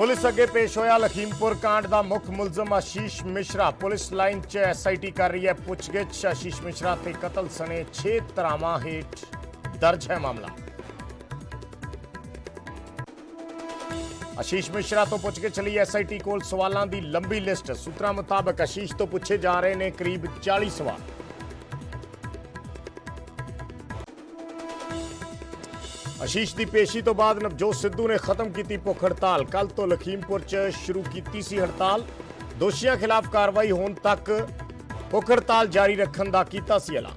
Police अगे पेश होया लखीमपुर कांड का मुख मुलजम आशीष मिश्रा। पुलिस लाइन च SIT कर रही है पुछगिछ। आशीष मिश्रा ते कतल सने 6 धरावां हेठ दर्ज है मामला। आशीष मिश्रा तो पुछगिछ लई SIT कोल सवालों की लंबी लिस्ट। सूत्रों मुताबिक आशीष तो पूछे जा रहे हैं करीब 40 सवाल। आशीष की पेशी तो बाद नवजोत सिद्धू ने खत्म की भुख हड़ताल। कल तो लखीमपुर च शुरू की सी हड़ताल। दोषियों खिलाफ कार्रवाई होने तक भुख हड़ताल जारी रखने का कीता सी ऐलान।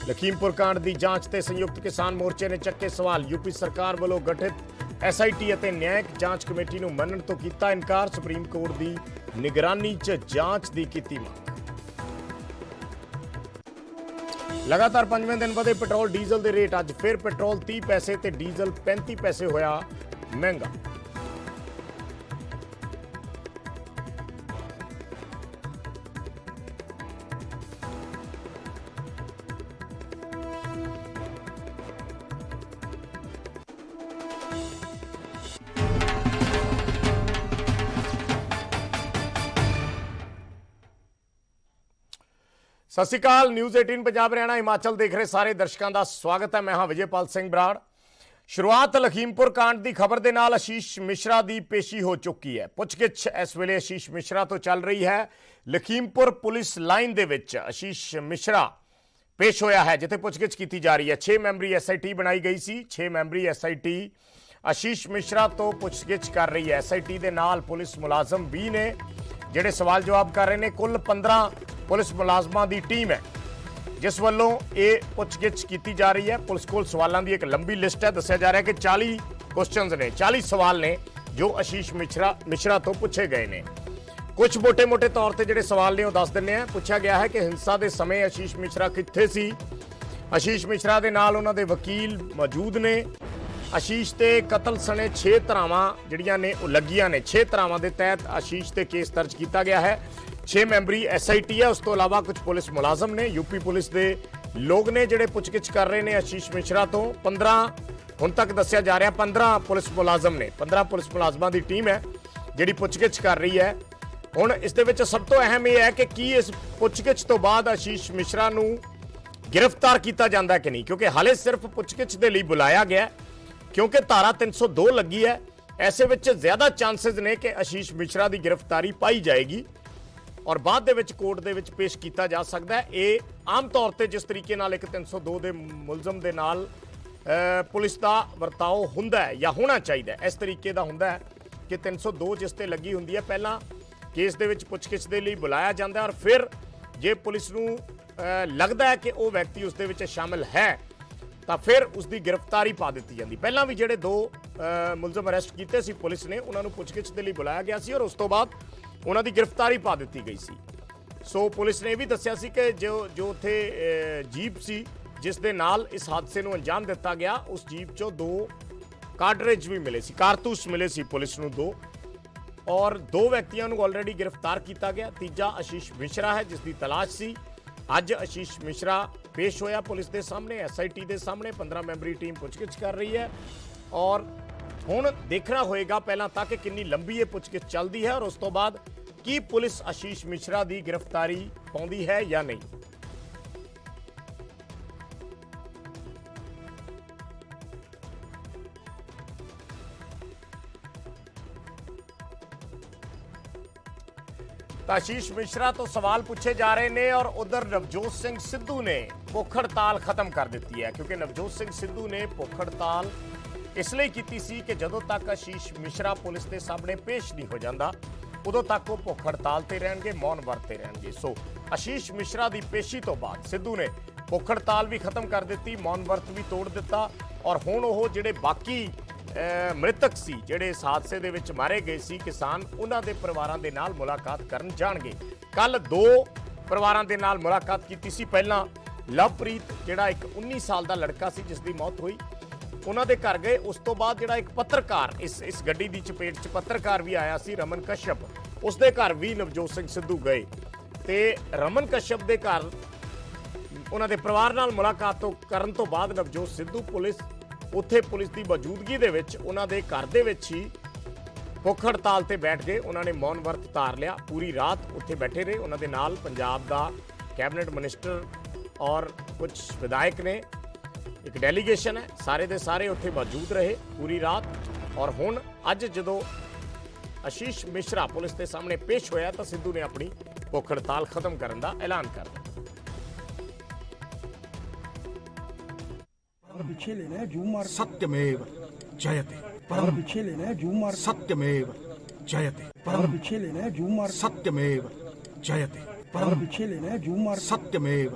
लखीमपुर कांड की जांच ते संयुक्त किसान मोर्चे ने चक्के सवाल। यूपी सरकार वालों गठित SIT ਅਤੇ न्यायिक जांच कमेटी ਨੂੰ ਮੰਨਣ ਤੋਂ ਕੀਤਾ ਇਨਕਾਰ। सुप्रीम कोर्ट की निगरानी च जांच की ਕੀਤੀ ਮੰਗ। लगातार 5वें दिन ਵਧੇ पेट्रोल डीजल के रेट। अज फिर पेट्रोल 30 पैसे ते डीजल 35 पैसे होया महंगा। सत श्री अकाल। न्यूज़ 18 पंजाब हरियाणा हिमाचल देख रहे सारे दर्शकों का स्वागत है। मैं हाँ विजयपाल सिंह बराड़। शुरुआत लखीमपुर कांड की खबर के नाल आशीष मिश्रा की पेशी हो चुकी है। पुछगिछ इस वेले आशीष मिश्रा तो चल रही है। लखीमपुर पुलिस लाइन दे विच आशीष मिश्रा पेश होया है जिथे पुछगिछ की जा रही है। 6 मैंबरी SIT बनाई गई सी। 6 मैंबरी SIT आशीष मिश्रा तो पुछगिछ कर रही है। SIT के नाल पुलिस मुलाजम भी ने जिहड़े सवाल जवाब कर रहे हैं। कुल 15 पुलिस मुलाजमान की टीम है जिस वालों ये पुछगिछ की जा रही है। पुलिस को सवालों की एक लंबी लिस्ट है। दस्या जा रहा है कि 40 क्वेश्चन ने 40 सवाल ने जो आशीष मिश्रा तो पूछे गए ने। कुछ मोटे मोटे तौर पर जोड़े सवाल ने दस दिने हैं। पूछा गया है कि हिंसा के समय आशीष मिश्रा कित्थे सी। आशीष मिश्रा के नाल उन्हां दे वकील मौजूद ने। आशीष के कतल सने 6 धरावां जिहड़ियां ने लगियां ने। 6 धरावां के तहत आशीष ते केस दर्ज किया गया है। 6 मैंबरी SIT है। उस तो अलावा कुछ पुलिस मुलाजम ने। यूपी पुलिस के लोग ने जिहड़े पुछगिछ कर रहे हैं आशीष मिश्रा तो। 15 हुण तक दस्या जा रहा 15 पुलिस मुलाजम ने। 15 पुलिस मुलाजमान की टीम है जिहड़ी पुछगिछ कर रही है। हुण इस दे विच सब तो अहम यह है कि इस पुछगिछ तो बाद आशीष मिश्रा नूं गिरफ्तार किया जाता है कि नहीं, क्योंकि हाले सिर्फ पुछगिछ के लिए बुलाया गया क्योंकि धारा 302 लगी है। ऐसे विच ज्यादा चांसेस ने कि आशीष मिश्रा की गिरफ्तारी पाई जाएगी और बाद दे विच कोर्ट दे विच पेश किया जा सकता है। ये आम तौर पर जिस तरीके नाल एक 302 के मुलजम के नाल पुलिस का वरताओ हुंदा है या होना चाहिए, इस तरीके का हुंदा है कि 302 जिस ते लगी हुंदी है पहला केस दे विच पुछगिछ दे लई बुलाया जाता है और फिर जे पुलिस नूं लगता है कि वह व्यक्ति उस दे विच शामिल है तो फिर उसकी गिरफ्तारी पा दी जाती। पहला भी जोड़े 2 मुलजम अरेस्ट किए सी पुलिस ने, उन्होंने पुछगिछ के लिए बुलाया गया सी और उस तो बाद उन्हों की गिरफ्तारी पा दी गई सी। सो पुलिस ने यह भी दस्या सी कि जो उत्थे जीप सी जिस दे नाल इस हादसे को अंजाम दिता गया उस जीप चो 2 कार्टरेज भी मिले सी, कारतूस मिले सी पुलिस नूं 2 और 2 व्यक्तियों को ऑलरेडी गिरफ्तार किया गया। तीजा आशीष मिश्रा है जिसकी तलाश सी। अज आशीष मिश्रा पेश होया पुलिस के सामने, SIT के सामने। 15 मैंबरी टीम पुछगिछ कर रही है और हुण देखना होएगा पहला तक कितनी लंबी ये पुछगिछ चलती है और उस तो बाद की पुलिस आशीष मिश्रा की गिरफ्तारी पाउंदी है या नहीं। आशीष मिश्रा तो सवाल पूछे जा रहे हैं और उधर नवजोत सिंह सिद्धू ने भुख हड़ताल खत्म कर दी है, क्योंकि नवजोत सिंह सिद्धू ने भुख हड़ताल इसलिए की सी कि जदों तक आशीष मिश्रा पुलिस के सामने पेश नहीं हो जाता उदों तक वो भुख हड़ताल ते रहणगे, मौन वरते रहणगे। सो आशीष मिश्रा की पेशी तो बाद सिद्धू ने भुख हड़ताल भी खत्म कर दी, मौन वर्त भी तोड़ दिता और हुण ओह जिहड़े बाकी मृतक सी जिहड़े इस हादसे दे विच मारे गए सी किसान उन्हां दे परिवारां दे नाल मुलाकात करन जाणगे। कल 2 परिवारां दे नाल मुलाकात कीती सी। पहला लवप्रीत जिहड़ा एक 19 साल का लड़का सी जिसकी मौत हुई, उन्हां दे घर गए। उस तो बाद जिहड़ा एक पत्रकार इस गड्डी की चपेट च पत्रकार भी आया सी रमन कश्यप, उसके घर भी नवजोत सिंह सिद्धू गए ते रमन कश्यप के घर उन्होंने परिवार नाल मुलाकात करन तो बाद नवजोत सिद्धू पुलिस ਉੱਥੇ ਪੁਲਿਸ ਦੀ ਮੌਜੂਦਗੀ ਦੇ ਵਿੱਚ ਉਹਨਾਂ ਦੇ ਘਰ ਦੇ ਵਿੱਚ ਹੀ ਭੁੱਖ ਹੜਤਾਲ ਤੇ ਬੈਠ ਗਏ। ਉਹਨਾਂ ਨੇ ਮੌਨ ਵਰਤ ਧਾਰ ਲਿਆ, ਪੂਰੀ ਰਾਤ ਉੱਥੇ ਬੈਠੇ ਰਹੇ। ਉਹਨਾਂ ਦੇ ਨਾਲ ਪੰਜਾਬ ਦਾ ਕੈਬਨਿਟ ਮਿਨਿਸਟਰ ਔਰ ਕੁਝ ਵਿਧਾਇਕ ਨੇ, ਇੱਕ ਡੈਲੀਗੇਸ਼ਨ ਹੈ, ਸਾਰੇ ਦੇ ਸਾਰੇ ਉੱਥੇ ਮੌਜੂਦ ਰਹੇ ਪੂਰੀ ਰਾਤ। ਔਰ ਹੁਣ ਅੱਜ ਜਦੋਂ ਆਸ਼ੀਸ਼ ਮਿਸ਼ਰਾ ਪੁਲਿਸ ਦੇ ਸਾਹਮਣੇ ਪੇਸ਼ ਹੋਇਆ ਤਾਂ ਸਿੱਧੂ ਨੇ ਆਪਣੀ ਭੁੱਖ ਹੜਤਾਲ ਖਤਮ ਕਰਨ ਦਾ ਐਲਾਨ ਕਰ ਦਿੱਤਾ। पीछे लेना है जूम मार सत्यमेव जयते परम पीछे लेना है जूम मार सत्यमेव जयते परम पीछे लेना है जूम मार सत्यमेव जयते परम पीछे लेना है जूम मार सत्यमेव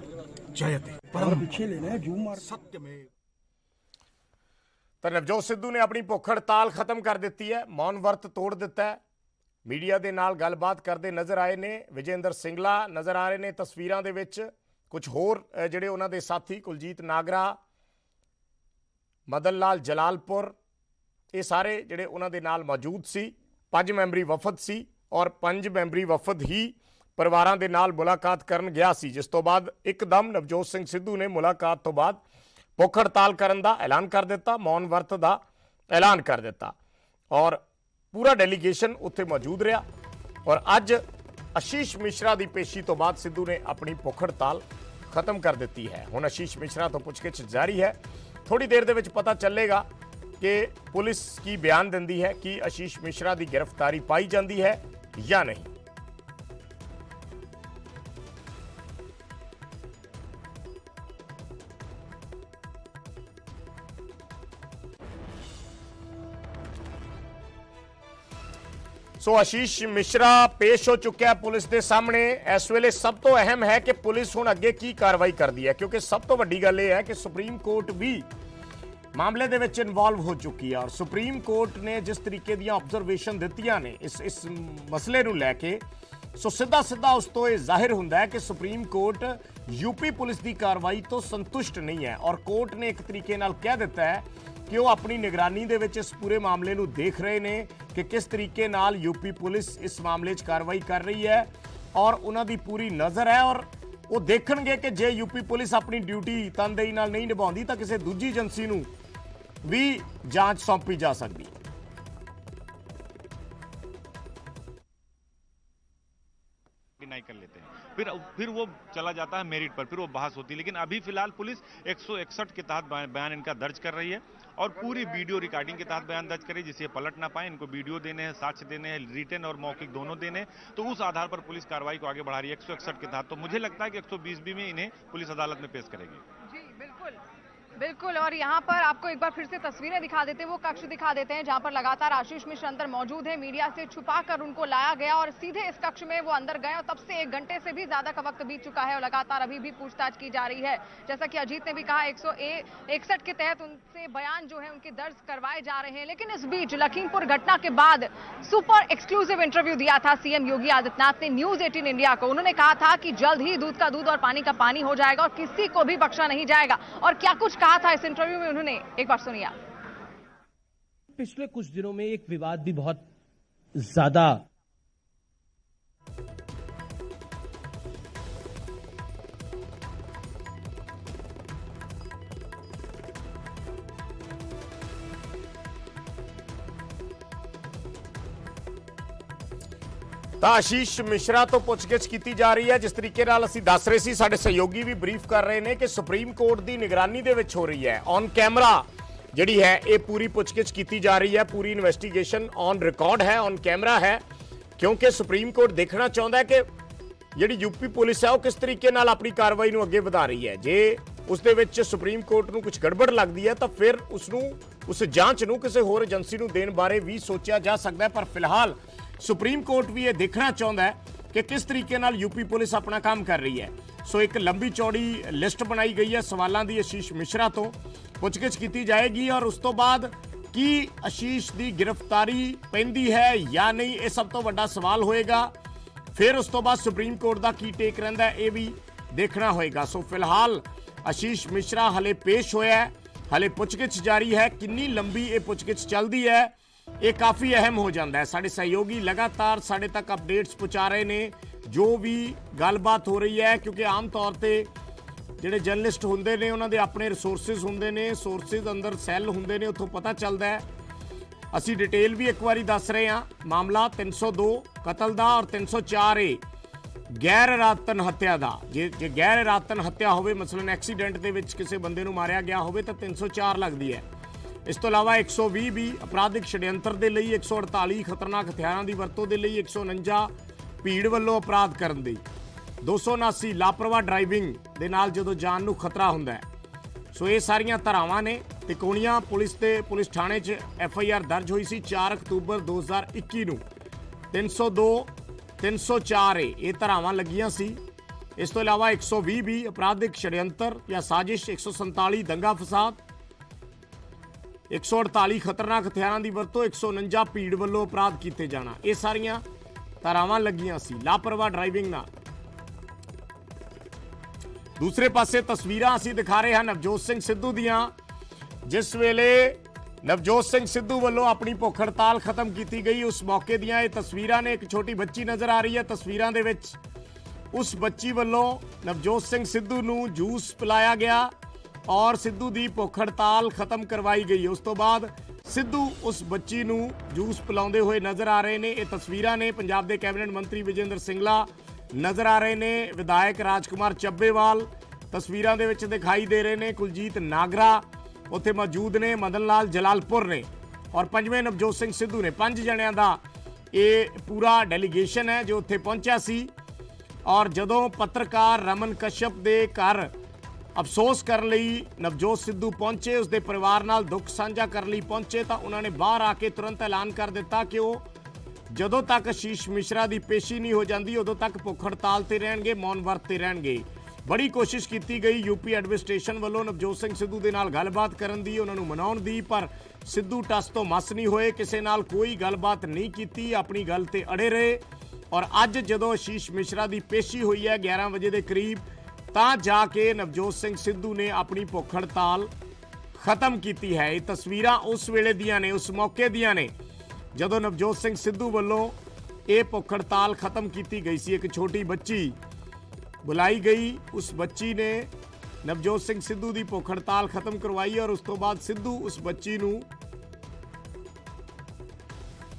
जयते परम पीछे लेना है जूम मार सत्यमेव। ਤਾਂ ਨਵਜੋਤ ਸਿੱਧੂ ਨੇ ਆਪਣੀ ਭੁੱਖ ਹੜਤਾਲ ਖਤਮ ਕਰ ਦਿੱਤੀ ਹੈ, ਮੌਨ ਵਰਤ ਤੋੜ ਦਿੱਤਾ ਹੈ। ਮੀਡੀਆ ਦੇ ਨਾਲ ਗੱਲਬਾਤ ਕਰਦੇ ਨਜ਼ਰ ਆਏ ਨੇ ਵਿਜੇਂਦਰ ਸਿੰਗਲਾ, ਨਜ਼ਰ ਆ ਰਹੇ ਨੇ ਤਸਵੀਰਾਂ ਦੇ ਵਿੱਚ। ਕੁਝ ਹੋਰ ਜਿਹੜੇ ਉਹਨਾਂ ਦੇ ਸਾਥੀ ਕੁਲਜੀਤ ਨਾਗਰਾ, ਮਦਨ ਲਾਲ ਜਲਾਲਪੁਰ, ਇਹ ਸਾਰੇ ਜਿਹੜੇ ਉਹਨਾਂ ਦੇ ਨਾਲ ਮੌਜੂਦ ਸੀ। 5 ਮੈਂਬਰੀ ਵਫਦ ਸੀ ਔਰ 5 ਮੈਂਬਰੀ ਵਫਦ ਹੀ ਪਰਿਵਾਰਾਂ ਦੇ ਨਾਲ ਮੁਲਾਕਾਤ ਕਰਨ ਗਿਆ ਸੀ, ਜਿਸ ਤੋਂ ਬਾਅਦ ਇੱਕਦਮ ਨਵਜੋਤ ਸਿੰਘ ਸਿੱਧੂ ਨੇ ਮੁਲਾਕਾਤ ਤੋਂ ਬਾਅਦ ਭੁੱਖ ਹੜਤਾਲ ਕਰਨ ਦਾ ਐਲਾਨ ਕਰ ਦਿੱਤਾ, ਮੌਨ ਵਰਤ ਦਾ ਐਲਾਨ ਕਰ ਦਿੱਤਾ ਔਰ ਪੂਰਾ ਡੈਲੀਗੇਸ਼ਨ ਉੱਥੇ ਮੌਜੂਦ ਰਿਹਾ। ਔਰ ਅੱਜ ਆਸ਼ੀਸ਼ ਮਿਸ਼ਰਾ ਦੀ ਪੇਸ਼ੀ ਤੋਂ ਬਾਅਦ ਸਿੱਧੂ ਨੇ ਆਪਣੀ ਭੁੱਖ ਹੜਤਾਲ ਖਤਮ ਕਰ ਦਿੱਤੀ ਹੈ। ਹੁਣ ਆਸ਼ੀਸ਼ ਮਿਸ਼ਰਾ ਤੋਂ ਪੁੱਛਗਿੱਛ ਜਾਰੀ ਹੈ। ਥੋੜੀ ਦੇਰ ਦੇ ਵਿੱਚ ਪਤਾ ਚੱਲੇਗਾ ਕਿ ਪੁਲਿਸ ਕੀ ਬਿਆਨ ਦਿੰਦੀ ਹੈ, ਕਿ ਆਸ਼ੀਸ਼ ਮਿਸ਼ਰਾ ਦੀ ਗ੍ਰਿਫਤਾਰੀ ਪਾਈ ਜਾਂਦੀ ਹੈ ਜਾਂ ਨਹੀਂ। ਸੋ ਆਸ਼ੀਸ਼ ਮਿਸ਼ਰਾ ਪੇਸ਼ ਹੋ ਚੁੱਕਿਆ ਪੁਲਿਸ ਦੇ ਸਾਹਮਣੇ। ਇਸ ਵੇਲੇ ਸਭ ਤੋਂ ਅਹਿਮ ਹੈ ਕਿ ਪੁਲਿਸ ਹੁਣ ਅੱਗੇ ਕੀ ਕਾਰਵਾਈ ਕਰਦੀ ਹੈ, ਕਿਉਂਕਿ ਸਭ ਤੋਂ ਵੱਡੀ ਗੱਲ ਇਹ ਹੈ ਕਿ ਸੁਪਰੀਮ ਕੋਰਟ ਵੀ ਮਾਮਲੇ ਦੇ ਵਿੱਚ ਇਨਵੋਲਵ ਹੋ ਚੁੱਕੀ ਹੈ। ਔਰ ਸੁਪਰੀਮ ਕੋਰਟ ਨੇ ਜਿਸ ਤਰੀਕੇ ਦੀਆਂ ਆਬਜ਼ਰਵੇਸ਼ਨ ਦਿੱਤੀਆਂ ਨੇ ਇਸ ਮਸਲੇ ਨੂੰ ਲੈ ਕੇ, ਸੋ ਸਿੱਧਾ ਉਸ ਤੋਂ ਇਹ ਜ਼ਾਹਿਰ ਹੁੰਦਾ ਹੈ ਕਿ ਸੁਪਰੀਮ ਕੋਰਟ ਯੂਪੀ ਪੁਲਿਸ ਦੀ ਕਾਰਵਾਈ ਤੋਂ ਸੰਤੁਸ਼ਟ ਨਹੀਂ ਹੈ। ਔਰ ਕੋਰਟ ਨੇ ਇੱਕ ਤਰੀਕੇ ਨਾਲ ਕਹਿ ਦਿੱਤਾ ਹੈ ਕਿ ਉਹ ਆਪਣੀ ਨਿਗਰਾਨੀ ਦੇ ਵਿੱਚ ਇਸ ਪੂਰੇ ਮਾਮਲੇ ਨੂੰ ਦੇਖ ਰਹੇ ਨੇ ਕਿ ਕਿਸ ਤਰੀਕੇ ਨਾਲ ਯੂਪੀ ਪੁਲਿਸ ਇਸ ਮਾਮਲੇ 'ਚ ਕਾਰਵਾਈ ਕਰ ਰਹੀ ਹੈ। ਔਰ ਉਹਨਾਂ ਦੀ ਪੂਰੀ ਨਜ਼ਰ ਹੈ ਔਰ ਉਹ ਦੇਖਣਗੇ ਕਿ ਜੇ ਯੂਪੀ ਪੁਲਿਸ ਆਪਣੀ ਡਿਊਟੀ ਤਨਦੇਹੀ ਨਾਲ ਨਹੀਂ ਨਿਭਾਉਂਦੀ ਤਾਂ ਕਿਸੇ ਦੂਜੀ ਏਜੰਸੀ ਨੂੰ ਵੀ ਜਾਂਚ ਸੌਂਪੀ ਜਾ ਸਕਦੀ ਹੈ। डिनाई कर लेते हैं, फिर वो चला जाता है मेरिट पर, फिर वो बहस होती है। लेकिन अभी फिलहाल पुलिस 161 के तहत बयान इनका दर्ज कर रही है और पूरी वीडियो रिकॉर्डिंग के तहत बयान दर्ज करी, जिसे पलट ना पाए। इनको वीडियो देने हैं, साक्ष्य देने हैं, रिटन और मौखिक दोनों देने, तो उस आधार पर पुलिस कार्रवाई को आगे बढ़ा रही है 161 के तहत। तो मुझे लगता है कि 120 भी में इन्हें पुलिस अदालत में पेश करेगी। जी बिल्कुल बिल्कुल। और यहाँ पर आपको एक बार फिर से तस्वीरें दिखा देते हैं, वो कक्ष दिखा देते हैं जहाँ पर लगातार आशीष मिश्र अंदर मौजूद है। मीडिया से छुपाकर उनको लाया गया और सीधे इस कक्ष में वो अंदर गए और तब से 1 घंटे से भी ज्यादा का वक्त बीत चुका है और लगातार अभी भी पूछताछ की जा रही है। जैसा कि अजीत ने भी कहा 161 के तहत उनसे बयान जो है उनके दर्ज करवाए जा रहे हैं। लेकिन इस बीच लखीमपुर घटना के बाद सुपर एक्सक्लूसिव इंटरव्यू दिया था सीएम योगी आदित्यनाथ ने न्यूज 18 इंडिया को। उन्होंने कहा था कि जल्द ही दूध का दूध और पानी का पानी हो जाएगा और किसी को भी बख्शा नहीं जाएगा। और क्या कुछ कहा था इस इंटरव्यू में उन्होंने, एक बार सुनिए। पिछले कुछ दिनों में एक विवाद भी बहुत ज्यादा ਤਾਂ ਆਸ਼ੀਸ਼ ਮਿਸ਼ਰਾ ਤੋਂ ਪੁੱਛਗਿੱਛ ਕੀਤੀ ਜਾ ਰਹੀ ਹੈ। ਜਿਸ ਤਰੀਕੇ ਨਾਲ ਅਸੀਂ ਦੱਸ ਰਹੇ ਸੀ, ਸਾਡੇ ਸਹਿਯੋਗੀ ਵੀ ਬਰੀਫ ਕਰ ਰਹੇ ਨੇ ਕਿ ਸੁਪਰੀਮ ਕੋਰਟ ਦੀ ਨਿਗਰਾਨੀ ਦੇ ਵਿੱਚ ਹੋ ਰਹੀ ਹੈ। ਔਨ ਕੈਮਰਾ ਜਿਹੜੀ ਹੈ ਇਹ ਪੂਰੀ ਪੁੱਛਗਿੱਛ ਕੀਤੀ ਜਾ ਰਹੀ ਹੈ, ਪੂਰੀ ਇਨਵੈਸਟੀਗੇਸ਼ਨ ਔਨ ਰਿਕਾਰਡ ਹੈ, ਔਨ ਕੈਮਰਾ ਹੈ, ਕਿਉਂਕਿ ਸੁਪਰੀਮ ਕੋਰਟ ਦੇਖਣਾ ਚਾਹੁੰਦਾ ਹੈ ਕਿ ਜਿਹੜੀ ਯੂਪੀ ਪੁਲਿਸ ਹੈ ਉਹ ਕਿਸ ਤਰੀਕੇ ਨਾਲ ਆਪਣੀ ਕਾਰਵਾਈ ਨੂੰ ਅੱਗੇ ਵਧਾ ਰਹੀ ਹੈ। ਜੇ ਉਸ ਦੇ ਵਿੱਚ ਸੁਪਰੀਮ ਕੋਰਟ ਨੂੰ ਕੁਝ ਗੜਬੜ ਲੱਗਦੀ ਹੈ ਤਾਂ ਫਿਰ ਉਸ ਜਾਂਚ ਨੂੰ ਕਿਸੇ ਹੋਰ ਏਜੰਸੀ ਨੂੰ ਦੇਣ ਬਾਰੇ ਵੀ ਸੋਚਿਆ ਜਾ ਸਕਦਾ ਹੈ। ਪਰ ਫਿਲਹਾਲ ਸੁਪਰੀਮ ਕੋਰਟ ਵੀ ਇਹ ਦੇਖਣਾ ਚਾਹੁੰਦਾ ਹੈ ਕਿ ਕਿਸ ਤਰੀਕੇ ਨਾਲ ਯੂਪੀ ਪੁਲਿਸ ਆਪਣਾ ਕੰਮ ਕਰ ਰਹੀ ਹੈ। ਸੋ ਇੱਕ ਲੰਬੀ ਚੌੜੀ ਲਿਸਟ ਬਣਾਈ ਗਈ ਹੈ ਸਵਾਲਾਂ ਦੀ। ਆਸ਼ੀਸ਼ ਮਿਸ਼ਰਾ ਤੋਂ ਪੁੱਛਗਿੱਛ ਕੀਤੀ ਜਾਏਗੀ ਔਰ ਉਸ ਤੋਂ ਬਾਅਦ ਕੀ ਆਸ਼ੀਸ਼ ਦੀ ਗ੍ਰਿਫਤਾਰੀ ਪੈਂਦੀ ਹੈ ਜਾਂ ਨਹੀਂ, ਇਹ ਸਭ ਤੋਂ ਵੱਡਾ ਸਵਾਲ ਹੋਏਗਾ। ਫਿਰ ਉਸ ਤੋਂ ਬਾਅਦ ਸੁਪਰੀਮ ਕੋਰਟ ਦਾ ਕੀ ਟੇਕ ਰਹਿੰਦਾ ਇਹ ਵੀ ਦੇਖਣਾ ਹੋਏਗਾ। ਸੋ ਫਿਲਹਾਲ ਆਸ਼ੀਸ਼ ਮਿਸ਼ਰਾ ਹਲੇ ਪੇਸ਼ ਹੋਇਆ ਹੈ, ਹਲੇ ਪੁੱਛਗਿੱਛ ਜਾਰੀ ਹੈ। ਕਿੰਨੀ ਲੰਬੀ ਇਹ ਪੁੱਛਗਿੱਛ ਚੱਲਦੀ ਹੈ ਇਹ ਕਾਫੀ ਅਹਿਮ ਹੋ ਜਾਂਦਾ ਹੈ। ਸਾਡੇ ਸਹਿਯੋਗੀ ਲਗਾਤਾਰ ਸਾਡੇ ਤੱਕ ਅਪਡੇਟਸ ਪਹੁੰਚਾ ਰਹੇ ਨੇ ਜੋ ਵੀ ਗੱਲਬਾਤ ਹੋ ਰਹੀ ਹੈ, ਕਿਉਂਕਿ ਆਮ ਤੌਰ ਤੇ ਜਿਹੜੇ ਜਰਨਲਿਸਟ ਹੁੰਦੇ ਨੇ ਉਹਨਾਂ ਦੇ ਆਪਣੇ ਰਿਸੋਰਸਿਸ ਹੁੰਦੇ ਨੇ, ਸੋਰਸਿਸ ਅੰਦਰ ਸੈੱਲ ਹੁੰਦੇ ਨੇ, ਉੱਥੋਂ ਪਤਾ ਚੱਲਦਾ ਹੈ। ਅਸੀਂ ਡਿਟੇਲ ਵੀ ਇੱਕ ਵਾਰੀ ਦੱਸ ਰਹੇ ਹਾਂ। ਮਾਮਲਾ 302 ਕਤਲ ਦਾ ਔਰ 304 ਏ ਗੈਰ ਇਰਾਦਤਨ ਹੱਤਿਆ ਦਾ। ਜੇ ਗੈਰ ਇਰਾਦਤਨ ਹੱਤਿਆ ਹੋਵੇ, ਮਸਲਨ ਐਕਸੀਡੈਂਟ ਦੇ ਵਿੱਚ ਕਿਸੇ ਬੰਦੇ ਨੂੰ ਮਾਰਿਆ ਗਿਆ ਹੋਵੇ ਤਾਂ 304 ਲੱਗਦੀ ਹੈ। ਇਸ ਤੋਂ ਇਲਾਵਾ 120 ਵੀ ਅਪਰਾਧਿਕ ਛੜਯੰਤਰ ਦੇ ਲਈ, 148 ਖਤਰਨਾਕ ਹਥਿਆਰਾਂ ਦੀ ਵਰਤੋਂ ਦੇ ਲਈ, 149 ਭੀੜ ਵੱਲੋਂ ਅਪਰਾਧ ਕਰਨ ਦੀ, 279 ਲਾਪਰਵਾਹ ਡਰਾਈਵਿੰਗ ਦੇ ਨਾਲ ਜਦੋਂ ਜਾਨ ਨੂੰ ਖਤਰਾ ਹੁੰਦਾ ਹੈ। ਸੋ ਇਹ ਸਾਰੀਆਂ ਧਾਰਾਵਾਂ ਨੇ। ਤਿਕੋਣੀਆਂ ਪੁਲਿਸ ਥਾਣੇ 'ਚ FIR ਦਰਜ ਹੋਈ ਸੀ 4 ਅਕਤੂਬਰ 2021 ਨੂੰ। 302 304 ਇਹ ਧਾਰਾਵਾਂ ਲੱਗੀਆਂ ਸੀ। ਇਸ ਤੋਂ ਇਲਾਵਾ 120 ਵੀ ਅਪਰਾਧਿਕ ਛੜਯੰਤਰ ਜਾਂ ਸਾਜ਼ਿਸ਼, 147 ਦੰਗਾ ਫਸਾਦ, 148 ਖਤਰਨਾਕ ਹਥਿਆਰਾਂ ਦੀ ਵਰਤੋਂ, 149 ਭੀੜ ਵੱਲੋਂ ਅਪਰਾਧ ਕੀਤੇ ਜਾਣਾ, ਇਹ ਸਾਰੀਆਂ ਧਾਰਾਵਾਂ ਲੱਗੀਆਂ ਸੀ ਲਾਪਰਵਾਹ ਡਰਾਈਵਿੰਗ ਨਾਲ। ਦੂਸਰੇ ਪਾਸੇ ਤਸਵੀਰਾਂ ਅਸੀਂ ਦਿਖਾ ਰਹੇ ਹਾਂ ਨਵਜੋਤ ਸਿੰਘ ਸਿੱਧੂ ਦੀਆਂ, ਜਿਸ ਵੇਲੇ ਨਵਜੋਤ ਸਿੰਘ ਸਿੱਧੂ ਵੱਲੋਂ ਆਪਣੀ ਭੁੱਖ ਹੜਤਾਲ ਖਤਮ ਕੀਤੀ ਗਈ, ਉਸ ਮੌਕੇ ਦੀਆਂ ਇਹ ਤਸਵੀਰਾਂ ਨੇ। ਇੱਕ ਛੋਟੀ ਬੱਚੀ ਨਜ਼ਰ ਆ ਰਹੀ ਹੈ ਤਸਵੀਰਾਂ ਦੇ ਵਿੱਚ। ਉਸ ਬੱਚੀ ਵੱਲੋਂ ਨਵਜੋਤ ਸਿੰਘ ਸਿੱਧੂ ਨੂੰ ਜੂਸ ਪਿਲਾਇਆ ਗਿਆ ਔਰ ਸਿੱਧੂ ਦੀ ਭੁੱਖ ਹੜਤਾਲ ਖਤਮ ਕਰਵਾਈ ਗਈ। ਉਸ ਤੋਂ ਬਾਅਦ ਸਿੱਧੂ ਉਸ ਬੱਚੀ ਨੂੰ ਜੂਸ ਪਿਲਾਉਂਦੇ ਹੋਏ ਨਜ਼ਰ ਆ ਰਹੇ ਨੇ। ਇਹ ਤਸਵੀਰਾਂ ਨੇ। ਪੰਜਾਬ ਦੇ ਕੈਬਨਿਟ ਮੰਤਰੀ ਵਿਜੇਂਦਰ ਸਿੰਗਲਾ ਨਜ਼ਰ ਆ ਰਹੇ ਨੇ, ਵਿਧਾਇਕ ਰਾਜਕੁਮਾਰ ਚੱਬੇਵਾਲ ਤਸਵੀਰਾਂ ਦੇ ਵਿੱਚ ਦਿਖਾਈ ਦੇ ਰਹੇ ਨੇ, ਕੁਲਜੀਤ ਨਾਗਰਾ ਉੱਥੇ ਮੌਜੂਦ ਨੇ, ਮਦਨ ਲਾਲ ਜਲਾਲਪੁਰ ਨੇ ਔਰ ਪੰਜਵੇਂ ਨਵਜੋਤ ਸਿੰਘ ਸਿੱਧੂ ਨੇ। 5 ਜਣਿਆਂ ਦਾ ਇਹ ਪੂਰਾ ਡੈਲੀਗੇਸ਼ਨ ਹੈ ਜੋ ਉੱਥੇ ਪਹੁੰਚਿਆ ਸੀ। ਔਰ ਜਦੋਂ ਪੱਤਰਕਾਰ ਰਮਨ ਕਸ਼ਯਪ ਦੇ ਘਰ ਅਫਸੋਸ ਕਰਨ ਲਈ ਨਵਜੋਤ ਸਿੱਧੂ ਪਹੁੰਚੇ, ਉਸਦੇ ਪਰਿਵਾਰ ਨਾਲ ਦੁੱਖ ਸਾਂਝਾ ਕਰਨ ਲਈ ਪਹੁੰਚੇ, ਤਾਂ ਉਹਨਾਂ ਨੇ ਬਾਹਰ ਆ ਕੇ ਤੁਰੰਤ ਐਲਾਨ ਕਰ ਦਿੱਤਾ ਕਿ ਉਹ ਜਦੋਂ ਤੱਕ ਆਸ਼ੀਸ਼ ਮਿਸ਼ਰਾ ਦੀ ਪੇਸ਼ੀ ਨਹੀਂ ਹੋ ਜਾਂਦੀ ਉਦੋਂ ਤੱਕ ਭੁੱਖ ਹੜਤਾਲ ਤੇ ਰਹਿਣਗੇ, ਮੌਨ ਵਰਤ ਤੇ ਰਹਿਣਗੇ। ਬੜੀ ਕੋਸ਼ਿਸ਼ ਕੀਤੀ ਗਈ ਯੂਪੀ ਐਡਮਿਨਿਸਟ੍ਰੇਸ਼ਨ ਵੱਲੋਂ ਨਵਜੋਤ ਸਿੰਘ ਸਿੱਧੂ ਦੇ ਨਾਲ ਗੱਲਬਾਤ ਕਰਨ ਦੀ, ਉਹਨਾਂ ਨੂੰ ਮਨਾਉਣ ਦੀ, ਪਰ ਸਿੱਧੂ ਟਸ ਤੋਂ ਮਸ ਨਹੀਂ ਹੋਏ, ਕਿਸੇ ਨਾਲ ਕੋਈ ਗੱਲਬਾਤ ਨਹੀਂ ਕੀਤੀ, ਆਪਣੀ ਗੱਲ ਤੇ ਅੜੇ ਰਹੇ। ਔਰ ਅੱਜ ਜਦੋਂ ਆਸ਼ੀਸ਼ ਮਿਸ਼ਰਾ ਦੀ ਪੇਸ਼ੀ ਹੋਈ ਹੈ 11 ਵਜੇ ਦੇ ਕਰੀਬ, ਤਾਂ ਜਾ ਕੇ ਨਵਜੋਤ ਸਿੰਘ ਸਿੱਧੂ ਨੇ ਆਪਣੀ ਭੁੱਖ ਹੜਤਾਲ ਖਤਮ ਕੀਤੀ ਹੈ। ਇਹ ਤਸਵੀਰਾਂ ਉਸ ਵੇਲੇ ਦੀਆਂ ਨੇ, ਉਸ ਮੌਕੇ ਦੀਆਂ ਨੇ ਜਦੋਂ ਨਵਜੋਤ ਸਿੰਘ ਸਿੱਧੂ ਵੱਲੋਂ ਇਹ ਭੁੱਖ ਹੜਤਾਲ ਖਤਮ ਕੀਤੀ ਗਈ ਸੀ। ਇੱਕ ਛੋਟੀ ਬੱਚੀ ਬੁਲਾਈ ਗਈ, ਉਸ ਬੱਚੀ ਨੇ ਨਵਜੋਤ ਸਿੰਘ ਸਿੱਧੂ ਦੀ ਭੁੱਖ ਹੜਤਾਲ ਖਤਮ ਕਰਵਾਈ ਔਰ ਉਸ ਤੋਂ ਬਾਅਦ ਸਿੱਧੂ ਉਸ ਬੱਚੀ ਨੂੰ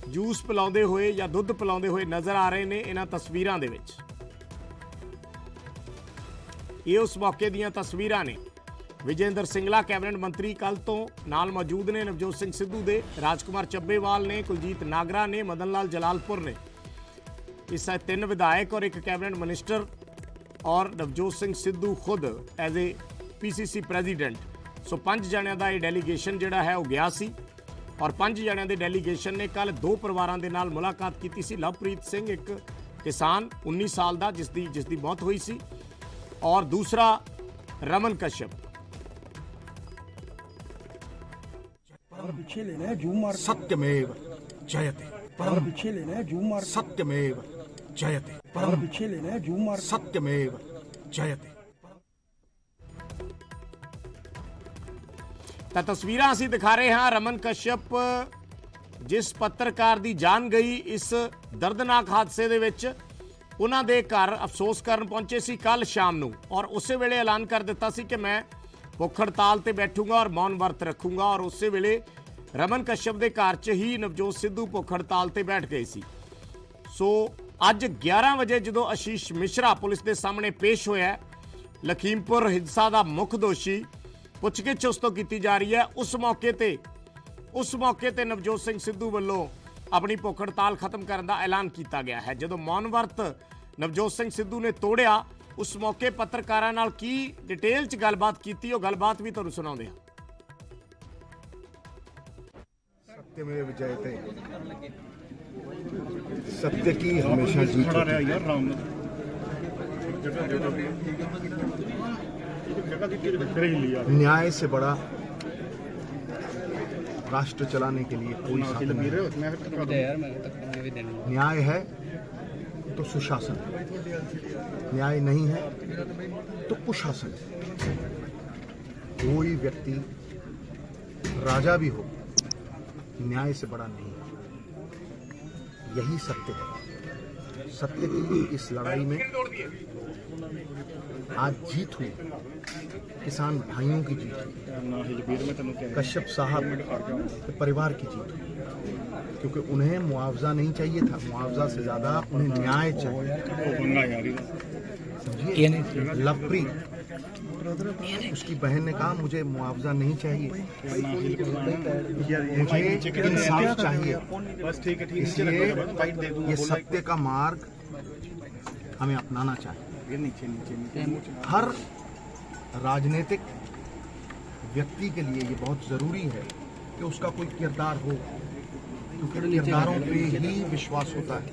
ਜੂਸ ਪਿਲਾਉਂਦੇ ਹੋਏ ਜਾਂ ਦੁੱਧ ਪਿਲਾਉਂਦੇ ਹੋਏ ਨਜ਼ਰ ਆ ਰਹੇ ਨੇ ਇਹਨਾਂ ਤਸਵੀਰਾਂ ਦੇ ਵਿੱਚ। ਇਹ ਉਸ ਮੌਕੇ ਦੀਆਂ ਤਸਵੀਰਾਂ ਨੇ। ਵਿਜੇਂਦਰ ਸਿੰਗਲਾ ਕੈਬਨਿਟ ਮੰਤਰੀ ਕੱਲ ਤੋਂ ਨਾਲ ਮੌਜੂਦ ਨੇ ਨਵਜੋਤ ਸਿੰਘ ਸਿੱਧੂ ਦੇ, ਰਾਜਕੁਮਾਰ ਚੱਬੇਵਾਲ ਨੇ, ਕੁਲਜੀਤ ਨਾਗਰਾ ਨੇ, ਮਦਨ ਲਾਲ ਜਲਾਲਪੁਰ ਨੇ। ਇਸ 3 ਵਿਧਾਇਕ ਔਰ ਇੱਕ ਕੈਬਨਿਟ ਮਿਨਿਸਟਰ ਔਰ ਨਵਜੋਤ ਸਿੰਘ ਸਿੱਧੂ ਖੁਦ ਐਜ਼ ਏ PCC ਪ੍ਰੈਜ਼ੀਡੈਂਟ। ਸੋ 5 ਜਣਿਆਂ ਦਾ ਇਹ ਡੈਲੀਗੇਸ਼ਨ ਜਿਹੜਾ ਹੈ ਉਹ ਗਿਆ ਸੀ ਔਰ 5 ਜਣਿਆਂ ਦੇ ਡੈਲੀਗੇਸ਼ਨ ਨੇ ਕੱਲ 2 ਪਰਿਵਾਰਾਂ ਦੇ ਨਾਲ ਮੁਲਾਕਾਤ ਕੀਤੀ ਸੀ। ਲਵਪ੍ਰੀਤ ਸਿੰਘ ਇੱਕ ਕਿਸਾਨ 19 ਸਾਲ ਦਾ ਜਿਸ ਦੀ ਮੌਤ ਹੋਈ ਸੀ ਔਰ ਦੂਸਰਾ ਰਮਨ कश्यप। पीछे लेना है जूम मार सत्यमेव जयते पर पीछे लेना है जूम मार सत्यमेव जयते पर पीछे लेना है जूम मार सत्यमेव जयते। ਤਾਂ ਤਸਵੀਰਾਂ ਅਸੀਂ ਦਿਖਾ ਰਹੇ ਹਾਂ। ਰਮਨ ਕਸ਼ਯਪ ਜਿਸ ਪੱਤਰਕਾਰ ਦੀ ਜਾਨ ਗਈ ਇਸ ਦਰਦਨਾਕ ਹਾਦਸੇ ਦੇ ਵਿੱਚ, ਉਹਨਾਂ ਦੇ ਘਰ ਅਫਸੋਸ ਕਰਨ ਪਹੁੰਚੇ ਸੀ ਕੱਲ ਸ਼ਾਮ ਨੂੰ ਔਰ ਉਸੇ ਵੇਲੇ ਐਲਾਨ ਕਰ ਦਿੱਤਾ ਸੀ ਕਿ ਮੈਂ ਭੁੱਖ ਹੜਤਾਲ ਤੇ ਬੈਠੂੰਗਾ ਔਰ ਮੌਨ ਵਰਤ ਰੱਖੂੰਗਾ। ਔਰ ਉਸੇ ਵੇਲੇ ਰਮਨ ਕਸ਼ਯਪ ਦੇ ਘਰ 'ਚ ਹੀ ਨਵਜੋਤ ਸਿੱਧੂ ਭੁੱਖ ਹੜਤਾਲ ਤੇ ਬੈਠ ਗਏ ਸੀ। ਸੋ ਅੱਜ 11 ਵਜੇ ਜਦੋਂ ਆਸ਼ੀਸ਼ ਮਿਸ਼ਰਾ ਪੁਲਿਸ ਦੇ ਸਾਹਮਣੇ ਪੇਸ਼ ਹੋਇਆ, ਲਖੀਮਪੁਰ ਹਿੰਸਾ ਦਾ ਮੁੱਖ ਦੋਸ਼ੀ, ਪੁੱਛਗਿੱਛ ਉਸ ਤੋਂ ਕੀਤੀ ਜਾ ਰਹੀ ਹੈ। ਉਸ ਮੌਕੇ ਤੇ ਨਵਜੋਤ ਸਿੰਘ ਸਿੱਧੂ ਵੱਲੋਂ ਆਪਣੀ ਭੁੱਖ ਹੜਤਾਲ ਖਤਮ ਕਰਨ ਦਾ ਐਲਾਨ ਕੀਤਾ ਗਿਆ ਹੈ। ਜਦੋਂ ਮੌਨ ਵਰਤ ਨਵਜੋਤ ਸਿੰਘ ਸਿੱਧੂ ਨੇ ਤੋੜਿਆ, ਉਸ ਮੌਕੇ ਪੱਤਰਕਾਰਾਂ ਨਾਲ ਕੀ ਡਿਟੇਲ 'ਚ ਗੱਲਬਾਤ ਕੀਤੀ, ਉਹ ਗੱਲਬਾਤ ਵੀ ਤੁਹਾਨੂੰ ਸੁਣਾਉਂਦੇ ਹਾਂ। सत्यमेव जयते, सत्य की हमेशा जीत होती है। न्याय से बड़ा राष्ट्र चलाने के लिए कोई साधन नहीं। न्याय है तो सुशासन, न्याय नहीं है तो कुशासन। कोई व्यक्ति राजा भी हो, न्याय से बड़ा नहीं है। यही सत्य है। सत्य की इस लड़ाई में आज जीत हुई, किसान भाइयों की जीत हुई, कश्यप साहब के परिवार की जीत हुई, क्योंकि उन्हें मुआवजा नहीं चाहिए था, मुआवजा से ज्यादा उन्हें न्याय चाहिए। समझिए, लवप्रीत उसकी बहन ने कहा मुझे मुआवजा नहीं चाहिए, मुझे इंसाफ चाहिए। इसलिए ये सत्य का मार्ग हमें अपनाना चाहिए। हर राजनीतिक व्यक्ति के लिए ये बहुत जरूरी है कि उसका कोई किरदार हो, क्योंकि किरदारों पे ही विश्वास होता है।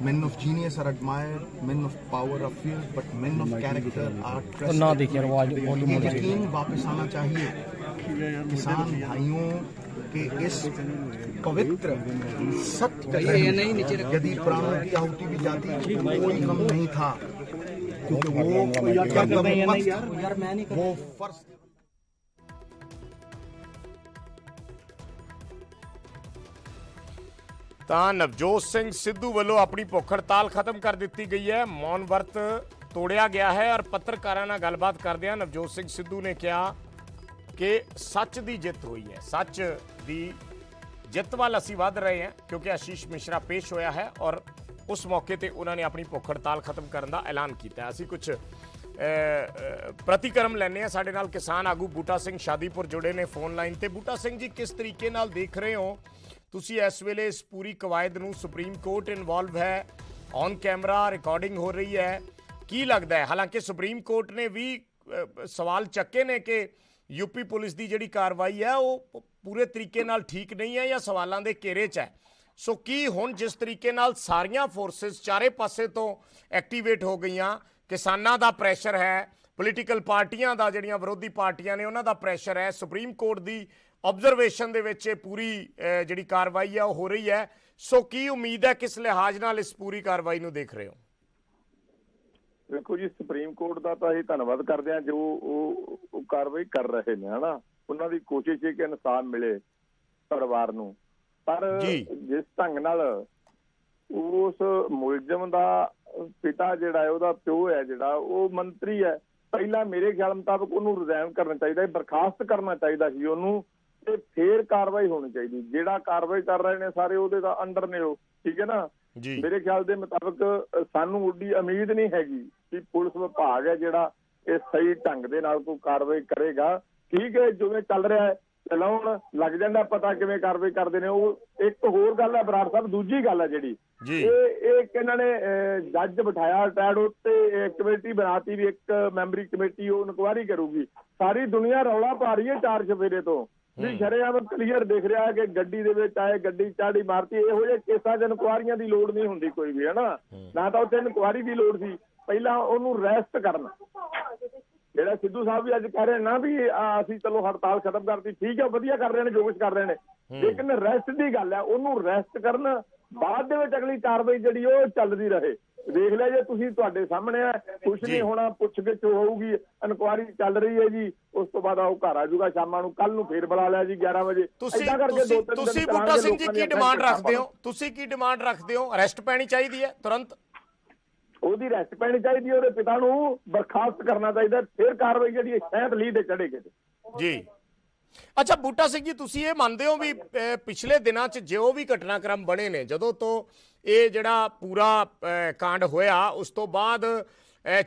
Men of genius are admired, men of power are feared, but men of character are trusted। ये यकीन वापस आना चाहिए किसान भाइयों के इस पवित्र सत्य। यदि प्राणों की आहुति भी जाती कोई कम नहीं था, क्योंकि वो फर्ज। ਤਾਂ ਨਵਜੋਤ ਸਿੰਘ ਸਿੱਧੂ ਵੱਲੋਂ ਆਪਣੀ ਭੁੱਖ ਹੜਤਾਲ ਖਤਮ ਕਰ ਦਿੱਤੀ ਗਈ ਹੈ, ਮੌਨ ਵਰਤ ਤੋੜਿਆ ਗਿਆ ਹੈ। ਔਰ ਪੱਤਰਕਾਰਾਂ ਨਾਲ ਗੱਲਬਾਤ ਕਰਦਿਆਂ ਨਵਜੋਤ ਸਿੰਘ ਸਿੱਧੂ ਨੇ ਕਿਹਾ ਕਿ ਸੱਚ ਦੀ ਜਿੱਤ ਹੋਈ ਹੈ, ਸੱਚ ਦੀ ਜਿੱਤ ਵੱਲ ਅਸੀਂ ਵੱਧ ਰਹੇ ਹਾਂ, ਕਿਉਂਕਿ ਆਸ਼ੀਸ਼ ਮਿਸ਼ਰਾ ਪੇਸ਼ ਹੋਇਆ ਹੈ ਔਰ ਉਸ ਮੌਕੇ ਤੇ ਉਹਨਾਂ ਨੇ ਆਪਣੀ ਭੁੱਖ ਹੜਤਾਲ ਖਤਮ ਕਰਨ ਦਾ ਐਲਾਨ ਕੀਤਾ। ਅਸੀਂ ਕੁਝ ਪ੍ਰਤੀਕਰਮ ਲੈਣੇ ਆ। ਸਾਡੇ ਨਾਲ ਕਿਸਾਨ ਆਗੂ ਬੂਟਾ ਸਿੰਘ ਸ਼ਾਦੀਪੁਰ ਜੁੜੇ ਨੇ ਫੋਨ ਲਾਈਨ ਤੇ। ਬੂਟਾ ਸਿੰਘ ਜੀ, ਕਿਸ ਤਰੀਕੇ ਨਾਲ ਦੇਖ ਰਹੇ ਹੋ ਤੁਸੀਂ ਇਸ ਵੇਲੇ ਇਸ ਪੂਰੀ ਕਵਾਇਦ ਨੂੰ? ਸੁਪਰੀਮ ਕੋਰਟ ਇਨਵੋਲਵ ਹੈ, ਔਨ ਕੈਮਰਾ ਰਿਕਾਰਡਿੰਗ ਹੋ ਰਹੀ ਹੈ, ਕੀ ਲੱਗਦਾ ਹੈ? ਹਾਲਾਂਕਿ ਸੁਪਰੀਮ ਕੋਰਟ ਨੇ ਵੀ ਸਵਾਲ ਚੱਕੇ ਨੇ ਕਿ यूपी पुलिस की जिहड़ी कार्रवाई है वो पूरे तरीके नाल ठीक नहीं है या सवालों के घेरे च है। सो की हुण जिस तरीके नाल सारियां फोर्सेस चारे पासे तो एक्टिवेट हो गई, किसानां दा प्रैशर है, पोलीटिकल पार्टियां दा जिहड़ियां विरोधी पार्टियां ने उन्हां दा प्रैशर है, सुप्रीम कोर्ट की ऑब्जरवेशन दे विच पूरी जिहड़ी कार्रवाई है हो रही है। सो की उम्मीद है, किस लिहाज नाल इस पूरी कार्रवाई नूं देख रहे हो? देखो जी, सुप्रीम कोर्ट का तो अं धन्यवाद करते हैं जो कार्रवाई कर रहे हैं, है ना। उन्होंने कोशिश है कि इंसाफ मिले परिवार नूं, पर जिस ढंग नाल उस मुलजम का पिता जिहड़ा है, उहदा प्यो है जिहड़ा, वो मंत्री है, पहला मेरे ख्याल मुताबिक उन्होंने रिजाइन करना चाहिए, बर्खास्त करना चाहिए सी उन्होंने, ते फिर कार्रवाई होनी चाहिए। जिहड़ा कार्रवाई कर रहे हैं सारे उहदे दा अंडर ने, ठीक है ना। मेरे ख्याल के मुताबिक सानू उड्डी उम्मीद नहीं हैगी कि पुलिस विभाग है जिहड़ा इस सही ढंग दे नाल कोई कार्रवाई करेगा। ठीक है, जिवें चल रहा है चलाउण लग जांदा पता किवें कार्रवाई करदे ने। वो एक होर गल है बराड़ साहब, दूजी गल है जिहड़ी एक इन्हां ने जज बिठाया रिटायर्ड उत्ते कमेटी बनाती भी, एक मैंबरी कमेटी वो इंक्वायरी करूगी। सारी दुनिया रौला पा रही है चार चफेरे तो भी शरेआम क्लीयर दिख रहा है कि गड्डी दे विच आए, गड्डी चाड़ी मारती। इहो जिहे केसां 'च इनकुआरियां दी लोड़ नहीं हुंदी कोई भी, है ना तां उत्थे इनकुआरी दी लोड़ सी, पहला उहनूं रैस्ट करना। जिहड़ा सिद्धू साहब भी अज कह रहे ना भी असीं चलो हड़ताल खत्म करती, ठीक है, वधिया कर रहे हैं जो कुछ कर रहे हैं, लेकिन रैस्ट दी गल है, उहनूं रैस्ट करन, बाद दे विच अगली कार्रवाई जिहड़ी ओह चलदी रहे। देख लिया जे तुसीं, तुहाडे सामने है, कुछ नहीं होना, पुੱਛ-ਗਿੱਛ होऊगी, इनकुआरी चल रही है जी, उस तो बाद आओ घर आ जाऊगा शामां नूं, कल नूं फिर बुला लिया जी 11 वजे। ਤੁਸੀਂ ਬੂਟਾ ਸਿੰਘ ਜੀ ਕੀ ਡਿਮਾਂਡ ਰੱਖਦੇ ਹੋ? ਤੁਸੀਂ ਕੀ ਡਿਮਾਂਡ ਰੱਖਦੇ ਹੋ? ਅਰੈਸਟ ਪੈਣੀ ਚਾਹੀਦੀ ਹੈ ਤੁਰੰਤ, ਉਹਦੀ ਅਰੈਸਟ ਪੈਣੀ ਚਾਹੀਦੀ, ਉਹਦੇ ਪਿਤਾ ਨੂੰ ਬਰਖਾਸਤ ਕਰਨਾ ਚਾਹੀਦਾ, ਫਿਰ ਕਾਰਵਾਈ ਜਿਹੜੀ ਸ਼ਾਇਦ ਲੀਹ ਤੇ ਚੜੇਗੀ ਜੀ। ਅੱਛਾ ਬੂਟਾ ਸਿੰਘ ਜੀ, ਤੁਸੀਂ ਇਹ ਮੰਨਦੇ ਹੋ ਵੀ ਪਿਛਲੇ ਦਿਨਾਂ 'ਚ ਜੋ ਵੀ ਘਟਨਾਕ੍ਰਮ ਬਣੇ ਨੇ, ਜਦੋਂ ਤੋਂ ਇਹ ਜਿਹੜਾ ਪੂਰਾ ਕਾਂਡ ਹੋਇਆ ਉਸ ਤੋਂ ਬਾਅਦ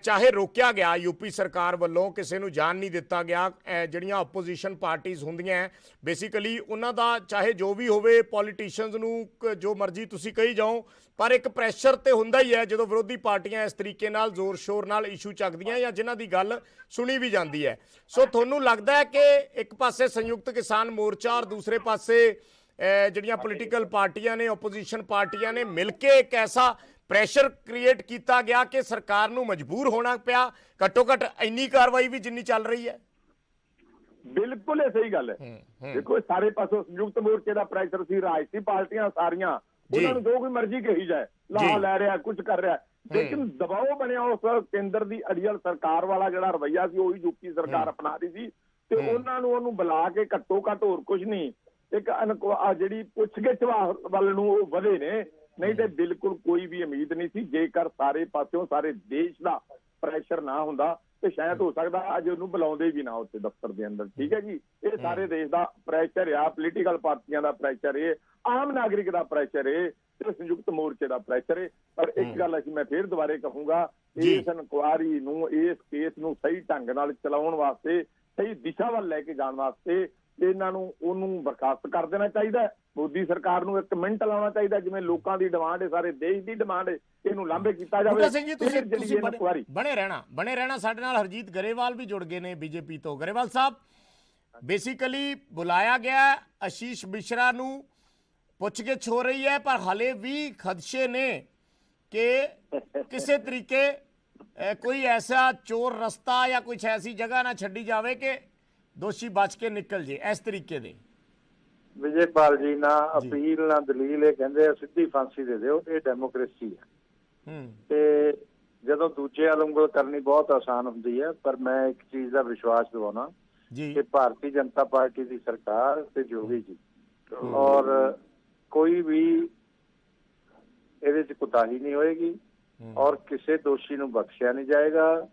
ਚਾਹੇ ਰੋਕਿਆ ਗਿਆ यूपी ਸਰਕਾਰ ਵੱਲੋਂ, ਕਿਸੇ ਨੂੰ ਜਾਣ ਨਹੀਂ ਦਿੱਤਾ ਗਿਆ, ਜਿਹੜੀਆਂ ਆਪੋਜੀਸ਼ਨ ਪਾਰਟੀਆਂ ਹੁੰਦੀਆਂ ਬੇਸਿਕਲੀ ਉਹਨਾਂ ਦਾ ਚਾਹੇ ਜੋ ਵੀ ਹੋਵੇ, ਪੋਲੀਟੀਸ਼ੀਅਨਸ ਨੂੰ ਜੋ ਮਰਜ਼ੀ ਤੁਸੀਂ ਕਹੀ ਜਾਓ, ਪਰ ਇੱਕ ਪ੍ਰੈਸ਼ਰ ਤੇ ਹੁੰਦਾ ਹੀ ਹੈ ਜਦੋਂ ਵਿਰੋਧੀ ਪਾਰਟੀਆਂ ਇਸ ਤਰੀਕੇ ਨਾਲ ਜ਼ੋਰ ਸ਼ੋਰ ਨਾਲ ਇਸ਼ੂ ਚੱਕਦੀਆਂ ਜਾਂ ਜਿਨ੍ਹਾਂ ਦੀ ਗੱਲ ਸੁਣੀ ਵੀ ਜਾਂਦੀ ਹੈ। ਸੋ ਤੁਹਾਨੂੰ ਲੱਗਦਾ ਹੈ ਕਿ ਇੱਕ ਪਾਸੇ ਸੰਯੁਕਤ ਕਿਸਾਨ ਮੋਰਚਾ ਔਰ ਦੂਸਰੇ ਪਾਸੇ ਜਿਹੜੀਆਂ ਪੋਲੀਟੀਕਲ ਪਾਰਟੀਆਂ ਨੇ, ਆਪੋਜੀਸ਼ਨ ਪਾਰਟੀਆਂ ਨੇ ਮਿਲ ਕੇ ਇੱਕ ਐਸਾ ਪ੍ਰੈਸ਼ਰ ਕ੍ਰੀਏਟ ਕੀਤਾ ਗਿਆ ਕਿ ਸਰਕਾਰ ਨੂੰ ਮਜਬੂਰ ਹੋਣਾ ਪਿਆ ਘੱਟੋ ਘੱਟ ਇੰਨੀ ਕਾਰਵਾਈ ਵੀ ਜਿੰਨੀ ਚੱਲ ਰਹੀ ਹੈ? ਬਿਲਕੁਲ ਇਹ ਸਹੀ ਗੱਲ ਹੈ। ਦੇਖੋ ਸਾਰੇ ਪਾਸੋਂ ਸੰਯੁਕਤ ਮੋਰਚੇ ਦਾ ਪ੍ਰੈਸ਼ਰ ਸੀ, ਰਾਜਸੀ ਪਾਰਟੀਆਂ ਸਾਰੀਆਂ, ਉਹਨਾਂ ਨੂੰ ਜੋ ਕੋਈ ਮਰਜ਼ੀ ਕਹੀ ਜਾਏ, ਲਾ ਲੈ ਰਿਹਾ, ਕੁਝ ਕਰ ਰਿਹਾ, ਲੇਕਿਨ ਦਬਾਅ ਬਣਿਆ ਉਸ ਕੇਂਦਰ ਦੀ ਅੜੀਅਲ ਸਰਕਾਰ ਵਾਲਾ ਜਿਹੜਾ ਰਵੱਈਆ ਸੀ ਉਹੀ ਯੂਪੀ ਸਰਕਾਰ ਅਪਣਾ ਰਹੀ ਸੀ, ਤੇ ਉਹਨਾਂ ਨੂੰ ਉਹਨੂੰ ਬੁਲਾ ਕੇ ਘੱਟੋ ਘੱਟ ਹੋਰ ਕੁਝ ਨਹੀਂ, ਇੱਕ ਜਿਹੜੀ ਪੁੱਛ-ਗਿੱਛ ਵੱਲ ਨੂੰ ਉਹ ਵਧੇ ਨੇ ਨਹੀਂ ਤੇ ਬਿਲਕੁਲ ਕੋਈ ਵੀ ਉਮੀਦ ਨਹੀਂ ਸੀ। ਜੇਕਰ ਸਾਰੇ ਪਾਸਿਓਂ ਸਾਰੇ ਦੇਸ਼ ਦਾ ਪ੍ਰੈਸ਼ਰ ਨਾ ਹੁੰਦਾ ਤੇ ਸ਼ਾਇਦ ਹੋ ਸਕਦਾ ਅੱਜ ਉਹਨੂੰ ਬੁਲਾਉਂਦੇ ਵੀ ਨਾ ਉੱਥੇ ਦਫ਼ਤਰ ਦੇ ਅੰਦਰ। ਠੀਕ ਹੈ ਜੀ, ਇਹ ਸਾਰੇ ਦੇਸ਼ ਦਾ ਪ੍ਰੈਸ਼ਰ ਆ, ਪੋਲੀਟੀਕਲ ਪਾਰਟੀਆਂ ਦਾ ਪ੍ਰੈਸ਼ਰ ਏ, ਆਮ ਨਾਗਰਿਕ ਦਾ ਪ੍ਰੈਸ਼ਰ ਏ ਤੇ ਸੰਯੁਕਤ ਮੋਰਚੇ ਦਾ ਪ੍ਰੈਸ਼ਰ ਏ। ਪਰ ਇੱਕ ਗੱਲ ਅਸੀਂ ਮੈਂ ਫੇਰ ਦੁਬਾਰੇ ਕਹੂੰਗਾ, ਇਸ ਇਨਕੁਆਰੀ ਨੂੰ, ਇਸ ਕੇਸ ਨੂੰ ਸਹੀ ਢੰਗ ਨਾਲ ਚਲਾਉਣ ਵਾਸਤੇ, ਸਹੀ ਦਿਸ਼ਾ ਵੱਲ ਲੈ ਕੇ ਜਾਣ ਵਾਸਤੇ ਇਹਨਾਂ ਨੂੰ ਉਹਨੂੰ ਬਰਖਾਸਤ ਕਰ ਦੇਣਾ ਚਾਹੀਦਾ। ਮੋਦੀ ਸਰਕਾਰ ਨੂੰ 1 ਮਿੰਟ ਲਾਉਣਾ ਚਾਹੀਦਾ, ਜਿਵੇਂ ਲੋਕਾਂ ਦੀ ਡਿਮਾਂਡ ਹੈ, ਸਾਰੇ ਦੇਸ਼ ਦੀ ਡਿਮਾਂਡ ਹੈ, ਇਹਨੂੰ ਲਾਂਭੇ ਕੀਤਾ ਜਾਵੇ। ਬੂਟਾ ਸਿੰਘ ਜੀ, ਤੁਸੀਂ ਇਨਕੁਆਰੀ ਬਣੇ ਰਹਿਣਾ। ਸਾਡੇ ਨਾਲ ਹਰਜੀਤ ਗਰੇਵਾਲ ਵੀ ਜੁੜ ਗਏ ਨੇ ਬੀਜੇਪੀ ਤੋਂ। ਗਰੇਵਾਲ ਸਾਹਿਬ, ਬੇਸਿਕਲੀ ਬੁਲਾਇਆ ਗਿਆ ਆਸ਼ੀਸ਼ ਮਿਸ਼ਰਾ ਨੂੰ, ਪੁੱਛਗਿੱਛ ਹੋ ਰਹੀ ਹੈ, ਪਰ ਹਲੇ ਵੀ ਖਦਸ਼ੇ ਨੇ ਕਿ ਕਿਸੇ ਤਰੀਕੇ ਕੋਈ ਐਸਾ ਚੋਰ ਰਸਤਾ ਜਾਂ ਕੁਝ ਐਸੀ ਜਗ੍ਹਾ ਨਾ ਛੱਡੀ ਜਾਵੇ ਕਿ ਦੋਸ਼ੀ ਬਚ ਕੇ ਨਿਕਲ ਜੇ। ਇਸ ਤਰੀਕੇ ਦੇ ਵਿਜੇਪਾਲ ਜੀ ਨਾ ਅਪੀਲ ਨਾ ਦਲੀਲ, ਇਹ ਕਹਿੰਦੇ ਆ ਸਿੱਧੀ ਫਾਂਸੀ ਦੇ ਦਿਓ, ਇਹ ਡੈਮੋਕ੍ਰੇਸੀ ਹੈ। ਤੇ ਜਦੋਂ ਦੂਜੇ ਵੱਲ ਉਂਗਲ ਕਰਨੀ ਬਹੁਤ ਆਸਾਨ ਹੁੰਦੀ ਹੈ, ਪਰ ਮੈਂ ਇੱਕ ਚੀਜ਼ ਦਾ ਵਿਸ਼ਵਾਸ ਦਿਵਾਉਣਾ ਕਿ ਭਾਰਤੀ ਜਨਤਾ ਪਾਰਟੀ ਦੀ ਸਰਕਾਰ ਤੇ ਜੋਗੀ ਜੀ ਔਰ ਕੋਈ ਵੀ ਇਹਦੇ 'ਚ ਕੁਤਾਹੀ ਨਹੀਂ ਹੋਏਗੀ ਔਰ ਕਿਸੇ ਦੋਸ਼ੀ ਨੂੰ ਬਖਸ਼ਿਆ ਨਹੀਂ ਜਾਏਗਾ।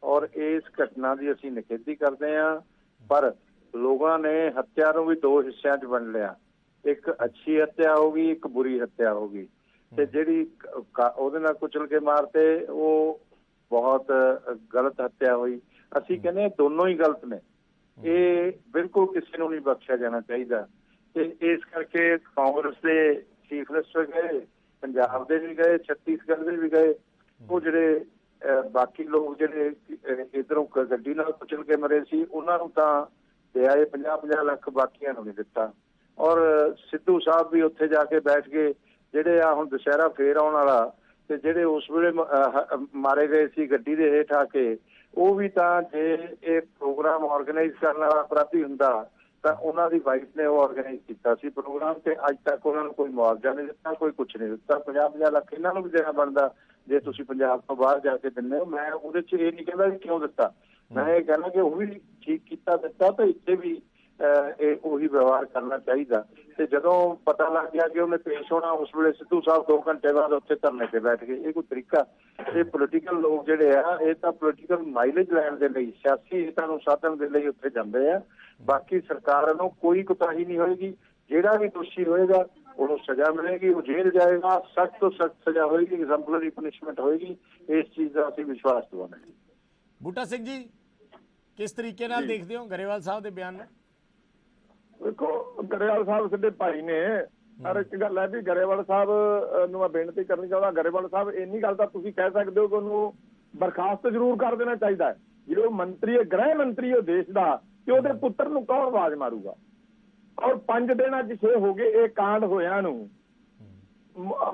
ਔਰ ਇਸ ਘਟਨਾ ਦੀ ਅਸੀਂ ਨਿਖੇਧੀ ਕਰਦੇ ਹਾਂ, ਪਰ ਲੋਕਾਂ ਨੇ ਹੱਤਿਆ ਨੂੰ ਵੀ 2 ਹਿੱਸਿਆਂ 'ਚ ਵੰਡ ਲਿਆ। ਇੱਕ ਅੱਛੀ ਹੱਤਿਆ ਹੋ ਗਈ, ਇੱਕ ਬੁਰੀ ਹੱਤਿਆ ਹੋ ਗਈ। ਤੇ ਜਿਹੜੀ ਉਹਦੇ ਨਾਲ ਕੁਚਲ ਕੇ ਮਾਰਤੇ, ਉਹ ਬਹੁਤ ਗਲਤ ਹੱਤਿਆ ਹੋਈ। ਅਸੀਂ ਕਹਿੰਦੇ ਹਾਂ ਦੋਨੋਂ ਹੀ ਗਲਤ ਨੇ, ਇਹ ਬਿਲਕੁਲ ਕਿਸੇ ਨੂੰ ਨਹੀਂ ਬਖਸ਼ਿਆ ਜਾਣਾ ਚਾਹੀਦਾ। ਤੇ ਇਸ ਕਰਕੇ ਕਾਂਗਰਸ ਦੇ ਚੀਫ ਮਿਨਿਸਟਰ ਗਏ, ਪੰਜਾਬ ਦੇ ਵੀ ਗਏ, ਛੱਤੀਸਗੜ੍ਹ ਦੇ ਵੀ ਗਏ। ਉਹ ਜਿਹੜੇ ਬਾਕੀ ਲੋਕ ਜਿਹੜੇ ਇੱਧਰੋਂ ਗੱਡੀ ਨਾਲ ਕੁਚਲ ਕੇ ਮਰੇ ਸੀ, ਉਹਨਾਂ ਨੂੰ ਤਾਂ ਦਿਆ 50-50 ਲੱਖ, ਬਾਕੀਆਂ ਨੂੰ ਨਹੀਂ ਦਿੱਤਾ। ਔਰ ਸਿੱਧੂ ਸਾਹਿਬ ਵੀ ਉੱਥੇ ਜਾ ਕੇ ਬੈਠ ਗਏ। ਜਿਹੜੇ ਆ ਹੁਣ ਦੁਸਹਿਰਾ ਫੇਰ ਆਉਣ ਵਾਲਾ, ਤੇ ਜਿਹੜੇ ਉਸ ਵੇਲੇ ਮਾਰੇ ਗਏ ਸੀ ਗੱਡੀ ਦੇ ਹੇਠ ਆ ਕੇ, ਉਹ ਵੀ ਤਾਂ ਜੇ ਇਹ ਪ੍ਰੋਗਰਾਮ ਆਰਗੇਨਾਈਜ਼ ਕਰਨ ਵਾਲਾ ਅਪਰਾਧੀ ਹੁੰਦਾ ਤਾਂ ਉਹਨਾਂ ਦੀ ਵਾਈਫ ਨੇ ਉਹ ਆਰਗੇਨਾਈਜ਼ ਕੀਤਾ ਸੀ ਪ੍ਰੋਗਰਾਮ, ਤੇ ਅੱਜ ਤੱਕ ਉਹਨਾਂ ਨੂੰ ਕੋਈ ਮੁਆਵਜ਼ਾ ਨਹੀਂ ਦਿੱਤਾ, ਕੋਈ ਕੁਛ ਨਹੀਂ ਦਿੱਤਾ। 50-50 ਲੱਖ ਇਹਨਾਂ ਨੂੰ ਵੀ ਦੇਣਾ ਬਣਦਾ ਜੇ ਤੁਸੀਂ ਪੰਜਾਬ ਤੋਂ ਬਾਹਰ ਜਾ ਕੇ ਦਿੰਦੇ ਹੋ। ਮੈਂ ਉਹਦੇ 'ਚ ਇਹ ਨਹੀਂ ਕਹਿੰਦਾ ਵੀ ਕਿਉਂ ਦਿੱਤਾ, ਮੈਂ ਇਹ ਕਹਿਣਾ ਕਿ ਉਹ ਵੀ ਠੀਕ ਕੀਤਾ ਦਿੱਤਾ, ਤਾਂ ਇੱਥੇ ਵੀ ਇਹ ਉਹੀ ਵਿਵਹਾਰ ਕਰਨਾ ਚਾਹੀਦਾ। ਤੇ ਜਦੋਂ ਪਤਾ ਲੱਗ ਗਿਆ ਕਿ ਉਹਨੇ ਪੇਸ਼ ਹੋਣਾ, ਉਸ ਵੇਲੇ ਸਿੱਧੂ ਸਾਹਿਬ 2 ਘੰਟੇ ਬਾਅਦ ਉੱਥੇ ਧਰਨੇ ਤੇ ਬੈਠ ਗਏ। ਇਹ ਕੋਈ ਤਰੀਕਾ? ਇਹ ਪੋਲੀਟੀਕਲ ਲੋਕ ਜਿਹੜੇ ਆ, ਇਹ ਤਾਂ ਪੋਲੀਟੀਕਲ ਮਾਈਲੇਜ ਲੈਣ ਦੇ ਲਈ, ਸਿਆਸੀ ਹਿੱਤਾਂ ਨੂੰ ਸਾਧਣ ਦੇ ਲਈ ਉੱਥੇ ਜਾਂਦੇ ਆ। ਬਾਕੀ ਸਰਕਾਰ ਨੂੰ ਕੋਈ ਕੁਤਾਹੀ ਨਹੀਂ ਹੋਏਗੀ। ਜਿਹੜਾ ਵੀ ਦੋਸ਼ੀ ਹੋਏਗਾ ਉਹਨੂੰ ਸਜ਼ਾ ਮਿਲੇਗੀ, ਉਹ ਜੇਲ੍ਹ ਜਾਏਗਾ, ਸਖਤ ਤੋਂ ਸਖਤ ਸਜ਼ਾ ਹੋਏਗੀ, ਐਗਜ਼ੈਂਪਲਰੀ ਪਨਿਸ਼ਮੈਂਟ ਹੋਏਗੀ। ਇਸ ਚੀਜ਼ ਦਾ ਅਸੀਂ ਵਿਸ਼ਵਾਸ ਦਿਵਾਉਣਾ ਜੀ। ਬੂਟਾ ਸਿੰਘ ਜੀ, ਕਿਸ ਤਰੀਕੇ ਨਾਲ ਦੇਖਦੇ ਹੋ ਗਰੇਵਾਲ ਸਾਹਿਬ ਦੇ ਬਿਆਨ ਨੂੰ? ਦੇਖੋ, ਗਰੇਵਾਲ ਸਾਹਿਬ ਸਿੱਧੇ ਭਾਈ ਨੇ, ਪਰ ਇੱਕ ਗੱਲ ਹੈ ਵੀ ਗਰੇਵਾਲ ਸਾਹਿਬ ਨੂੰ ਮੈਂ ਬੇਨਤੀ ਕਰਨੀ ਚਾਹੁੰਦਾ, ਗਰੇਵਾਲ ਸਾਹਿਬ ਇੰਨੀ ਗੱਲ ਤਾਂ ਤੁਸੀਂ ਕਹਿ ਸਕਦੇ ਹੋ ਕਿ ਉਹਨੂੰ ਬਰਖਾਸਤ ਜ਼ਰੂਰ ਕਰ ਦੇਣਾ ਚਾਹੀਦਾ ਹੈ। ਜਿਹੜੇ ਉਹ ਮੰਤਰੀ ਹੈ, ਗ੍ਰਹਿ ਮੰਤਰੀ ਉਹ ਦੇਸ਼ ਦਾ, ਕਿ ਉਹਦੇ ਪੁੱਤਰ ਨੂੰ ਕੌਣ ਆਵਾਜ਼ ਮਾਰੂਗਾ? ਔਰ 5 ਦਿਨ ਅੱਜ 6 ਹੋ ਗਏ ਇਹ ਕਾਂਡ ਹੋਇਆ ਨੂੰ,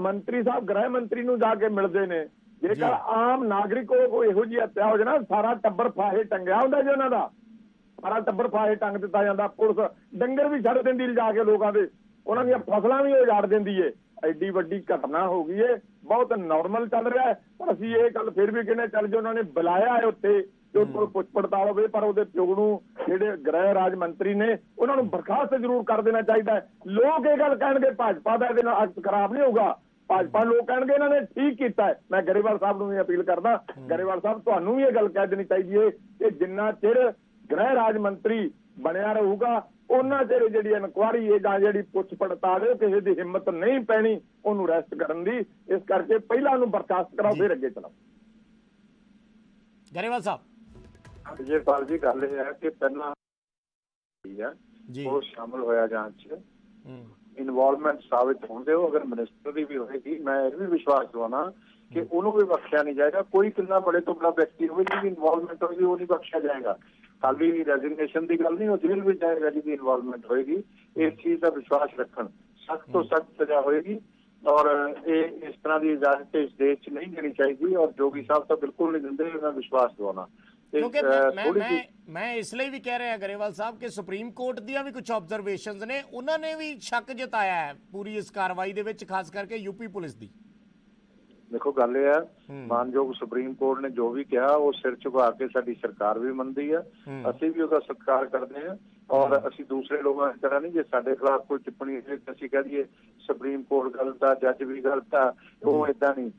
ਮੰਤਰੀ ਸਾਹਿਬ ਗ੍ਰਹਿ ਮੰਤਰੀ ਨੂੰ ਜਾ ਕੇ ਮਿਲਦੇ ਨੇ। ਜੇਕਰ ਆਮ ਨਾਗਰਿਕ ਕੋਈ ਇਹੋ ਜਿਹੀ ਹੱਤਿਆ ਹੋ ਜਾਣਾ, ਸਾਰਾ ਟੱਬਰ ਫਾਹੇ ਟੰਗਿਆ ਹੁੰਦਾ ਜੀ ਉਹਨਾਂ ਦਾ, ਸਾਰਾ ਟੱਬਰ ਫਾਹੇ ਟੰਗ ਦਿੱਤਾ ਜਾਂਦਾ। ਪੁਲਿਸ ਡੰਗਰ ਵੀ ਛੱਡ ਦਿੰਦੀ ਲਿਜਾ ਕੇ ਲੋਕਾਂ ਦੇ, ਉਹਨਾਂ ਦੀਆਂ ਫਸਲਾਂ ਵੀ ਉਜਾੜ ਦਿੰਦੀ ਏ। ਐਡੀ ਵੱਡੀ ਘਟਨਾ ਹੋ ਗਈ ਏ, ਬਹੁਤ ਨਾਰਮਲ ਚੱਲ ਰਿਹਾ ਹੈ। ਪਰ ਅਸੀਂ ਇਹ ਗੱਲ ਫਿਰ ਵੀ ਕਹਿੰਦੇ ਚੱਲ ਜੇ ਉਹਨਾਂ ਨੇ ਬੁਲਾਇਆ ਹੈ ਉੱਥੇ ਤੇ ਉਹ ਕੋਲ ਪੁੱਛ ਪੜਤਾਲ ਹੋਵੇ, ਪਰ ਉਹਦੇ ਪਿਓ ਨੂੰ ਜਿਹੜੇ ਗ੍ਰਹਿ ਰਾਜ ਮੰਤਰੀ ਨੇ ਉਹਨਾਂ ਨੂੰ ਬਰਖਾਸਤ ਜ਼ਰੂਰ ਕਰ ਦੇਣਾ ਚਾਹੀਦਾ ਹੈ। ਲੋਕ ਇਹ ਗੱਲ ਕਹਿਣਗੇ ਭਾਜਪਾ ਦਾ ਇਹਦੇ ਨਾਲ ਅਕਸ ਖਰਾਬ ਨਹੀਂ ਹੋਊਗਾ, ਭਾਜਪਾ ਲੋਕ ਕਹਿਣਗੇ ਇਹਨਾਂ ਨੇ ਠੀਕ ਕੀਤਾ ਹੈ। ਮੈਂ ਗਰੇਵਾਲ ਸਾਹਿਬ ਨੂੰ ਵੀ ਅਪੀਲ ਕਰਦਾ, ਗਰੇਵਾਲ ਸਾਹਿਬ ਤੁਹਾਨੂੰ ਵੀ ਇਹ ਗੱਲ ਕਹਿ ਦੇਣੀ ਚਾਹੀਦੀ ਹੈ ਕਿ ਜਿੰਨਾ ਚਿਰ ਗ੍ਰਹਿ ਰਾਜ ਮੰਤਰੀ ਬਣਿਆ ਰਹੂਗਾ ਉਹਨਾਂ ਚਿਰ ਜਿਹੜੀ ਇਨਕੁਆਰੀ ਹੈ ਜਾਂ ਜਿਹੜੀ ਪੁੱਛ ਪੜਤਾਲ ਹੈ ਕਿਸੇ ਦੀ ਹਿੰਮਤ ਨਹੀਂ ਪੈਣੀ ਉਹਨੂੰ ਅਰੈਸਟ ਕਰਨ ਦੀ। ਇਸ ਕਰਕੇ ਪਹਿਲਾਂ ਉਹਨੂੰ ਬਰਖਾਸਤ ਕਰਾਓ, ਫਿਰ ਅੱਗੇ ਚਲਾਓ। ਗਰੇਵਾਲ ਸਾਹਿਬ, ਵਿਜੇਪਾਲ ਜੀ, ਗੱਲ ਇਹ ਹੈ ਕਿ ਪਹਿਲਾਂ ਉਹ ਸ਼ਾਮਲ ਹੋਇਆ ਜਾਂਚ 'ਚ, ਇਨਵੋਲਵਮੈਂਟ ਸਾਬਿਤ ਹੋਣ ਦਿਓ। ਅਗਰ ਮਿਨਿਸਟਰ ਦੀ ਵੀ ਹੋਏਗੀ, ਮੈਂ ਇਹ ਵੀ ਵਿਸ਼ਵਾਸ ਦਿਵਾਉਣਾ ਕਿ ਉਹਨੂੰ ਵੀ ਬਖਸ਼ਿਆ ਨਹੀਂ ਜਾਏਗਾ। ਕੋਈ ਕਿੰਨਾ ਬੜੇ ਤੋਂ ਬੜਾ ਵਿਅਕਤੀ ਹੋਵੇ ਜਿਹਦੀ ਇਨਵੋਲਵਮੈਂਟ ਹੋਏਗੀ ਉਹ ਨਹੀਂ ਬਖਸ਼ਿਆ ਜਾਏਗਾ। ਖਾਲੀ ਰੈਜ਼ਿਗਨੇਸ਼ਨ ਦੀ ਗੱਲ ਨਹੀਂ, ਉਹ ਜੇਲ੍ਹ ਵਿੱਚ ਜਾਏਗਾ ਜਿਹਦੀ ਇਨਵੋਲਵਮੈਂਟ ਹੋਏਗੀ। ਇਸ ਚੀਜ਼ ਦਾ ਵਿਸ਼ਵਾਸ ਰੱਖਣ, ਸਖਤ ਤੋਂ ਸਖਤ ਸਜ਼ਾ ਹੋਏਗੀ। ਔਰ ਇਹ ਇਸ ਤਰ੍ਹਾਂ ਦੀ ਇਜਾਜ਼ਤ ਇਸ ਦੇਸ਼ 'ਚ ਨਹੀਂ ਦੇਣੀ ਚਾਹੀਦੀ, ਔਰ ਜੋਗੀ ਸਾਹਿਬ ਤਾਂ ਬਿਲਕੁਲ ਨਹੀਂ ਦਿੰਦੇ। ਮੈਂ ਵਿਸ਼ਵਾਸ ਦਿਵਾਉਣਾ। ਕਿਉਂਕਿ ਮੈਂ ਇਸ ਲਈ ਵੀ ਕਹਿ ਰਿਹਾ ਗਰੇਵਾਲ ਸਾਹਿਬ ਕਿ ਸੁਪਰੀਮ ਕੋਰਟ ਦੀਆਂ ਵੀ ਕੁਝ ਆਬਜ਼ਰਵੇਸ਼ਨਸ ਨੇ, ਉਹਨਾਂ ਨੇ ਵੀ ਸ਼ੱਕ ਜਤਾਇਆ ਹੈ ਪੂਰੀ ਇਸ ਕਾਰਵਾਈ ਦੇ ਵਿੱਚ, ਖਾਸ ਕਰਕੇ ਯੂਪੀ ਪੁਲਿਸ ਦੀ। ਦੇਖੋ, ਗੱਲ ਇਹ ਹੈ, ਮਾਨਯੋਗ ਸੁਪਰੀਮ ਕੋਰਟ ਨੇ ਜੋ ਵੀ ਕਿਹਾ ਉਹ ਸਿਰ ਝੁਕਾ ਕੇ ਸਾਡੀ ਸਰਕਾਰ ਵੀ ਮੰਨਦੀ ਹੈ, ਅਸੀਂ ਵੀ ਉਹਦਾ ਸਤਿਕਾਰ ਕਰਦੇ ਹਾਂ। ਔਰ ਅਸੀਂ ਦੂਸਰੇ ਲੋਕਾਂ ਦੀ ਤਰ੍ਹਾਂ ਨਹੀਂ, ਜੇ ਸਾਡੇ ਖਿਲਾਫ ਕੋਈ ਟਿੱਪਣੀ ਹੋਵੇ ਤਾਂ ਅਸੀਂ ਕਹਿ ਦਈਏ ਸੁਪਰੀਮ ਕੋਰਟ ਗਲਤ ਆ, ਜੱਜ ਵੀ ਗਲਤ ਆ। ਉਹ ਏਦਾਂ ਨਹੀਂ,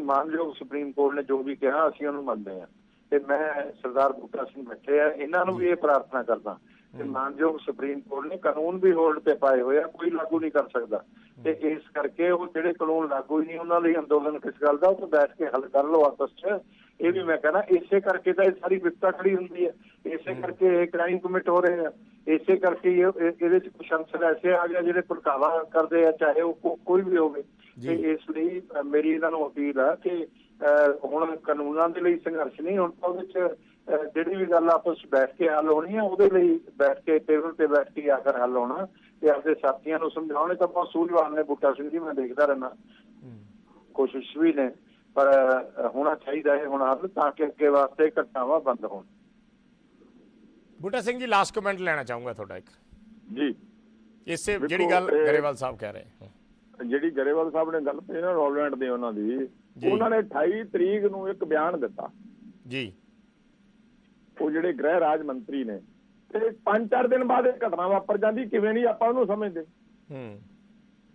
ਮਾਨਯੋਗ ਸੁਪਰੀਮ ਕੋਰਟ ਨੇ ਜੋ ਵੀ ਕਿਹਾ ਅਸੀਂ ਉਹਨੂੰ ਮੰਨਦੇ ਹਾਂ। ਤੇ ਮੈਂ ਸਰਦਾਰ ਬੂਟਾ ਸਿੰਘ ਬੈਠੇ ਆ, ਇਹਨਾਂ ਨੂੰ ਵੀ ਇਹ ਪ੍ਰਾਰਥਨਾ ਕਰਦਾ ਕਿ ਮਾਨਯੋਗ ਸੁਪਰੀਮ ਕੋਰਟ ਨੇ ਕਾਨੂੰਨ ਵੀ ਹੋਲਡ ਤੇ ਪਾਏ ਹੋਏ ਆ, ਕੋਈ ਲਾਗੂ ਨਹੀਂ ਕਰ ਸਕਦਾ। ਤੇ ਇਸ ਕਰਕੇ ਉਹ ਜਿਹੜੇ ਕਾਨੂੰਨ ਲਾਗੂ ਹੀ ਨਹੀਂ ਉਹਨਾਂ ਲਈ ਅੰਦੋਲਨ ਕਿਸ ਗੱਲ ਦਾ, ਉਹ ਤਾਂ ਬੈਠ ਕੇ ਹੱਲ ਕਰ ਲਓ ਆਪਸ 'ਚ। ਇਹ ਵੀ ਮੈਂ ਕਹਿਣਾ ਇਸੇ ਕਰਕੇ ਤਾਂ ਇਹ ਸਾਰੀ ਵਿਪਤਾ ਖੜੀ ਹੁੰਦੀ ਹੈ, ਇਸੇ ਕਰਕੇ ਇਹ ਕ੍ਰਾਈਮ ਕਮਿਟ ਹੋ ਰਹੇ ਆ, ਇਸੇ ਕਰਕੇ ਇਹਦੇ 'ਚ ਕੁਛ ਅੰਸਰ ਐਸੇ ਆ ਗਿਆ ਜਿਹੜੇ ਭੜਕਾਵਾ ਕਰਦੇ ਆ, ਚਾਹੇ ਉਹ ਕੋਈ ਵੀ ਹੋਵੇ। ਤੇ ਇਸ ਲਈ ਮੇਰੀ ਇਹਨਾਂ ਨੂੰ ਅਪੀਲ ਆ ਕਿ ਹੁਣ ਕਾਨੂੰਨਾਂ ਦੇ ਲਈ ਸੰਘਰਸ਼ ਨਹੀਂ, ਹੁਣ ਉਹਦੇ 'ਚ ਜਿਹੜੀ ਵੀ ਗੱਲ ਆਪਸ ਬੈਠ ਕੇ ਹੱਲ ਹੋਣੀ ਹੈ ਉਹਦੇ ਲਈ ਬੈਠ ਕੇ ਟੇਬਲ ਤੇ ਬੈਠ ਕੇ ਆ ਕਰ ਹੱਲ ਹੋਣਾ ਤੇ ਆਪਣੇ ਸਾਥੀਆਂ ਨੂੰ ਸਮਝਾਉਣੇ। ਤਾਂ ਬਹੁਤ ਸੂਝਵਾਨ ਨੇ ਬੂਟਾ ਸਿੰਘ ਜੀ, ਮੈਂ ਦੇਖਦਾ ਰਹਿਣਾ, ਕੋਸ਼ਿਸ਼ ਵੀ ਨੇ, ਪਰ ਹੋਣਾ ਚਾਹੀਦਾ ਹੈ ਹੁਣ ਹੱਲ, ਤਾਂ ਕਿ ਅੱਗੇ ਵਾਸਤੇ ਘਟਨਾਵਾਂ ਬੰਦ ਹੋਣ। ਬੂਟਾ ਸਿੰਘ ਜੀ, ਲਾਸਟ ਕਮੈਂਟ ਲੈਣਾ ਚਾਹੂੰਗਾ ਤੁਹਾਡਾ ਇੱਕ ਜੀ। ਇਸੇ ਜਿਹੜੀ ਗੱਲ ਗਰੇਵਾਲ ਸਾਹਿਬ ਕਹਿ ਰਹੇ, ਜਿਹੜੀ ਗਰੇਵਾਲ ਸਾਹਿਬ ਨੇ ਗੱਲ ਕਹੀ ਨਾ ਰੋਲੈਂਡ ਦੇ, ਉਹਨਾਂ ਨੇ 28 ਤਰੀਕ ਨੂੰ ਇੱਕ ਬਿਆਨ ਦਿੱਤਾ ਜੀ, ਉਹ ਜਿਹੜੇ ਗ੍ਰਹਿ ਰਾਜ ਮੰਤਰੀ ਨੇ, ਤੇ 5-4 ਦਿਨ ਬਾਅਦ ਇਹ ਘਟਨਾ ਵਾਪਰ ਜਾਂਦੀ। ਕਿਵੇਂ ਨਹੀਂ ਆਪਾਂ ਉਹਨੂੰ ਸਮਝਦੇ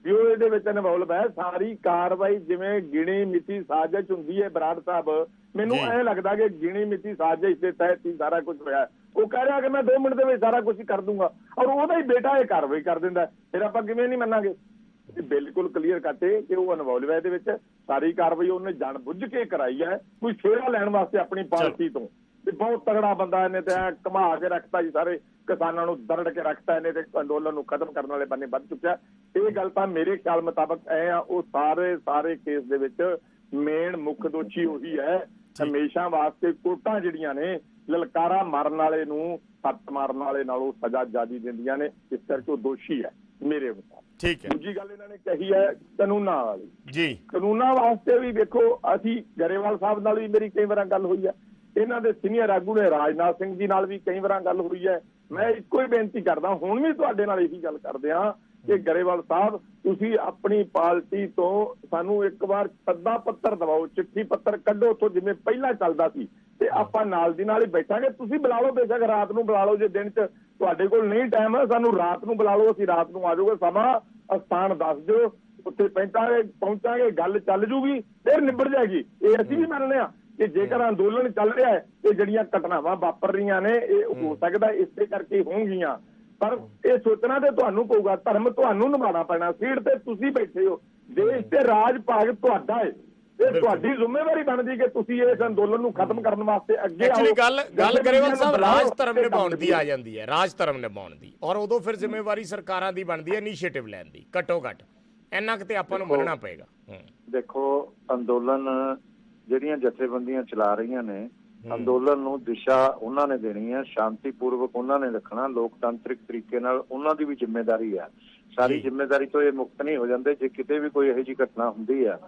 ਵੀ ਉਹ ਇਹਦੇ ਵਿੱਚ ਇਨਵੋਲਵ ਹੈ। ਸਾਰੀ ਕਾਰਵਾਈ ਜਿਵੇਂ ਗਿਣੀ ਮਿਤੀ ਸਾਜ਼ਿਸ਼ ਹੁੰਦੀ ਹੈ, ਬਰਾੜ ਸਾਹਿਬ ਮੈਨੂੰ ਐਂ ਲੱਗਦਾ ਕਿ ਗਿਣੀ ਮਿਤੀ ਸਾਜ਼ਿਸ਼ ਦੇ ਤਹਿਤ ਹੀ ਸਾਰਾ ਕੁਝ ਹੋਇਆ। ਉਹ ਕਹਿ ਰਿਹਾ ਕਿ ਮੈਂ 2 ਮਿੰਟ ਦੇ ਵਿੱਚ ਸਾਰਾ ਕੁਝ ਕਰ ਦੂੰਗਾ, ਔਰ ਉਹਦਾ ਹੀ ਬੇਟਾ ਇਹ ਕਾਰਵਾਈ ਕਰ ਦਿੰਦਾ। ਫਿਰ ਆਪਾਂ ਕਿਵੇਂ ਨਹੀਂ ਮੰਨਾਂਗੇ? ਬਿਲਕੁਲ ਕਲੀਅਰ ਕੱਟੇ ਕਿ ਉਹ ਇਨਵੋਲਵ ਹੈ ਇਹਦੇ ਵਿੱਚ। ਸਾਰੀ ਕਾਰਵਾਈ ਉਹਨੇ ਜਾਣ ਬੁੱਝ ਕੇ ਕਰਾਈ ਹੈ, ਕੋਈ ਫੇਰਾ ਲੈਣ ਵਾਸਤੇ ਆਪਣੀ ਪਾਰਟੀ ਤੋਂ। ਬਹੁਤ ਤਗੜਾ ਬੰਦਾ ਇਹਨੇ ਤੇ ਘੁਮਾ ਕੇ ਰੱਖਤਾ ਜੀ, ਸਾਰੇ ਕਿਸਾਨਾਂ ਨੂੰ ਦਰੜ ਕੇ ਰੱਖਤਾ ਇਹਨੇ, ਤੇ ਅੰਦੋਲਨ ਨੂੰ ਖਤਮ ਕਰਨ ਵਾਲੇ ਬੰਨੇ ਵੱਧ ਚੁੱਕਿਆ। ਇਹ ਗੱਲ ਤਾਂ ਮੇਰੇ ਖਿਆਲ ਮੁਤਾਬਕ ਐ ਆ, ਉਹ ਸਾਰੇ ਕੇਸ ਦੇ ਵਿੱਚ ਮੇਨ ਮੁੱਖ ਦੋਸ਼ੀ ਉਹੀ ਹੈ। ਹਮੇਸ਼ਾ ਵਾਸਤੇ ਕੋਰਟਾਂ ਜਿਹੜੀਆਂ ਨੇ ਲਲਕਾਰਾ ਮਾਰਨ ਵਾਲੇ ਨੂੰ ਸੱਟ ਮਾਰਨ ਵਾਲੇ ਨਾਲੋਂ ਸਜ਼ਾ ਜ਼ਿਆਦਾ ਦਿੰਦੀਆਂ ਨੇ, ਇਸ ਕਰਕੇ ਉਹ ਦੋਸ਼ੀ ਹੈ ਮੇਰੇ ਮੁਤਾਬਕ। ਠੀਕ ਹੈ। ਦੂਜੀ ਗੱਲ ਇਹਨਾਂ ਨੇ ਕਹੀ ਹੈ ਕਾਨੂੰਨਾਂ ਵਾਲੀ ਜੀ, ਕਾਨੂੰਨਾਂ ਵਾਸਤੇ ਵੀ ਵੇਖੋ, ਅਸੀਂ ਗਰੇਵਾਲ ਸਾਹਿਬ ਨਾਲ ਵੀ ਮੇਰੀ ਕਈ ਵਾਰ ਗੱਲ ਹੋਈ ਹੈ, ਇਹਨਾਂ ਦੇ ਸੀਨੀਅਰ ਆਗੂ ਨੇ ਰਾਜਨਾਥ ਸਿੰਘ ਜੀ ਨਾਲ ਵੀ ਕਈ ਵਾਰ ਗੱਲ ਹੋਈ ਹੈ। ਮੈਂ ਇੱਕੋ ਹੀ ਬੇਨਤੀ ਕਰਦਾ, ਹੁਣ ਵੀ ਤੁਹਾਡੇ ਨਾਲ ਇਹੀ ਗੱਲ ਕਰਦੇ ਹਾਂ ਕਿ ਗਰੇਵਾਲ ਸਾਹਿਬ, ਤੁਸੀਂ ਆਪਣੀ ਪਾਰਟੀ ਤੋਂ ਸਾਨੂੰ ਇੱਕ ਵਾਰ ਸੱਦਾ ਪੱਤਰ ਦਵਾਓ, ਚਿੱਠੀ ਪੱਤਰ ਕੱਢੋ ਉੱਥੋਂ, ਜਿਵੇਂ ਪਹਿਲਾਂ ਚੱਲਦਾ ਸੀ, ਤੇ ਆਪਾਂ ਨਾਲ ਦੀ ਨਾਲ ਹੀ ਬੈਠਾਂਗੇ। ਤੁਸੀਂ ਬੁਲਾ ਲਓ, ਬੇਸ਼ੱਕ ਰਾਤ ਨੂੰ ਬੁਲਾ ਲਓ, ਜੇ ਦਿਨ 'ਚ ਤੁਹਾਡੇ ਕੋਲ ਨਹੀਂ ਟਾਈਮ ਹੈ, ਸਾਨੂੰ ਰਾਤ ਨੂੰ ਬੁਲਾ ਲਓ, ਅਸੀਂ ਰਾਤ ਨੂੰ ਆ ਜਾਊਗਾ। ਸਮਾਂ ਸਥਾਨ ਦੱਸ ਦਿਓ, ਉੱਥੇ ਪਹੁੰਚਾਂਗੇ, ਗੱਲ ਚੱਲ ਜੂਗੀ, ਫਿਰ ਨਿਬੜ ਜਾਏਗੀ। ਇਹ ਅਸੀਂ ਵੀ ਮੰਨਦੇ ਹਾਂ ਕਿ ਜੇਕਰ ਅੰਦੋਲਨ ਚੱਲ ਰਿਹਾ ਹੈ, ਇਹ ਜਿਹੜੀਆਂ ਘਟਨਾਵਾਂ ਵਾਪਰ ਰਹੀਆਂ ਨੇ, ਇਹ ਹੋ ਸਕਦਾ ਇਸੇ ਕਰਕੇ ਹੋਣਗੀਆਂ, ਪਰ ਇਹ ਸੋਚਣਾ ਤੇ ਤੁਹਾਨੂੰ ਪਊਗਾ। ਧਰਮ ਤੁਹਾਨੂੰ ਨਿਭਾਉਣਾ ਪੈਣਾ, ਸੀਟ ਤੇ ਤੁਸੀਂ ਬੈਠੇ ਹੋ, ਦੇਸ਼ ਤੇ ਰਾਜ ਭਾਗ ਤੁਹਾਡਾ ਹੈ। ਇਹ ਤੁਹਾਡੀ ਜ਼ਿੰਮੇਵਾਰੀ ਬਣਦੀ ਕਿ ਤੁਸੀਂ ਇਸ ਅੰਦੋਲਨ ਨੂੰ ਖਤਮ ਕਰਨ ਵਾਸਤੇ ਅੱਗੇ ਆਓ। ਐਕਚੁਅਲੀ ਗੱਲ ਗਰੇਵਾਲ ਸਾਹਿਬ ਰਾਜ ਧਰਮ ਨਿਭਾਉਣ ਦੀ ਆ ਜਾਂਦੀ ਹੈ, ਰਾਜ ਧਰਮ ਨਿਭਾਉਣ ਦੀ, ਔਰ ਉਦੋਂ ਫਿਰ ਜ਼ਿੰਮੇਵਾਰੀ ਸਰਕਾਰਾਂ ਦੀ ਬਣਦੀ ਹੈ ਇਨੀਸ਼ੀਏਟਿਵ ਲੈਣ ਦੀ। ਘੱਟੋ ਘੱਟ ਇੰਨਾ ਕਿਤੇ ਆਪਾਂ ਨੂੰ ਮੰਨਣਾ ਪਏਗਾ। ਦੇਖੋ, ਅੰਦੋਲਨ ਜਿਹੜੀਆਂ ਜਥੇਬੰਦੀਆਂ ਚਲਾ ਰਹੀਆਂ ਨੇ, ਅੰਦੋਲਨ ਨੂੰ ਦਿਸ਼ਾ ਉਹਨਾਂ ਨੇ ਦੇਣੀ ਹੈ, ਸ਼ਾਂਤੀਪੂਰਵਕ ਉਹਨਾਂ ਨੇ ਰੱਖਣਾ, ਲੋਕਤੰਤਰਿਕ ਤਰੀਕੇ ਨਾਲ ਉਹਨਾਂ ਦੀ ਵੀ ਜ਼ਿੰਮੇਵਾਰੀ ਹੈ। ਸਾਰੀ ਜ਼ਿੰਮੇਵਾਰੀ ਤੋਂ ਇਹ ਮੁਕਤ ਨਹੀਂ ਹੋ ਜਾਂਦੇ। ਜੇ ਕਿਤੇ ਵੀ ਕੋਈ ਇਹੋ ਜਿਹੀ ਘਟਨਾ ਹੁੰਦੀ ਹੈ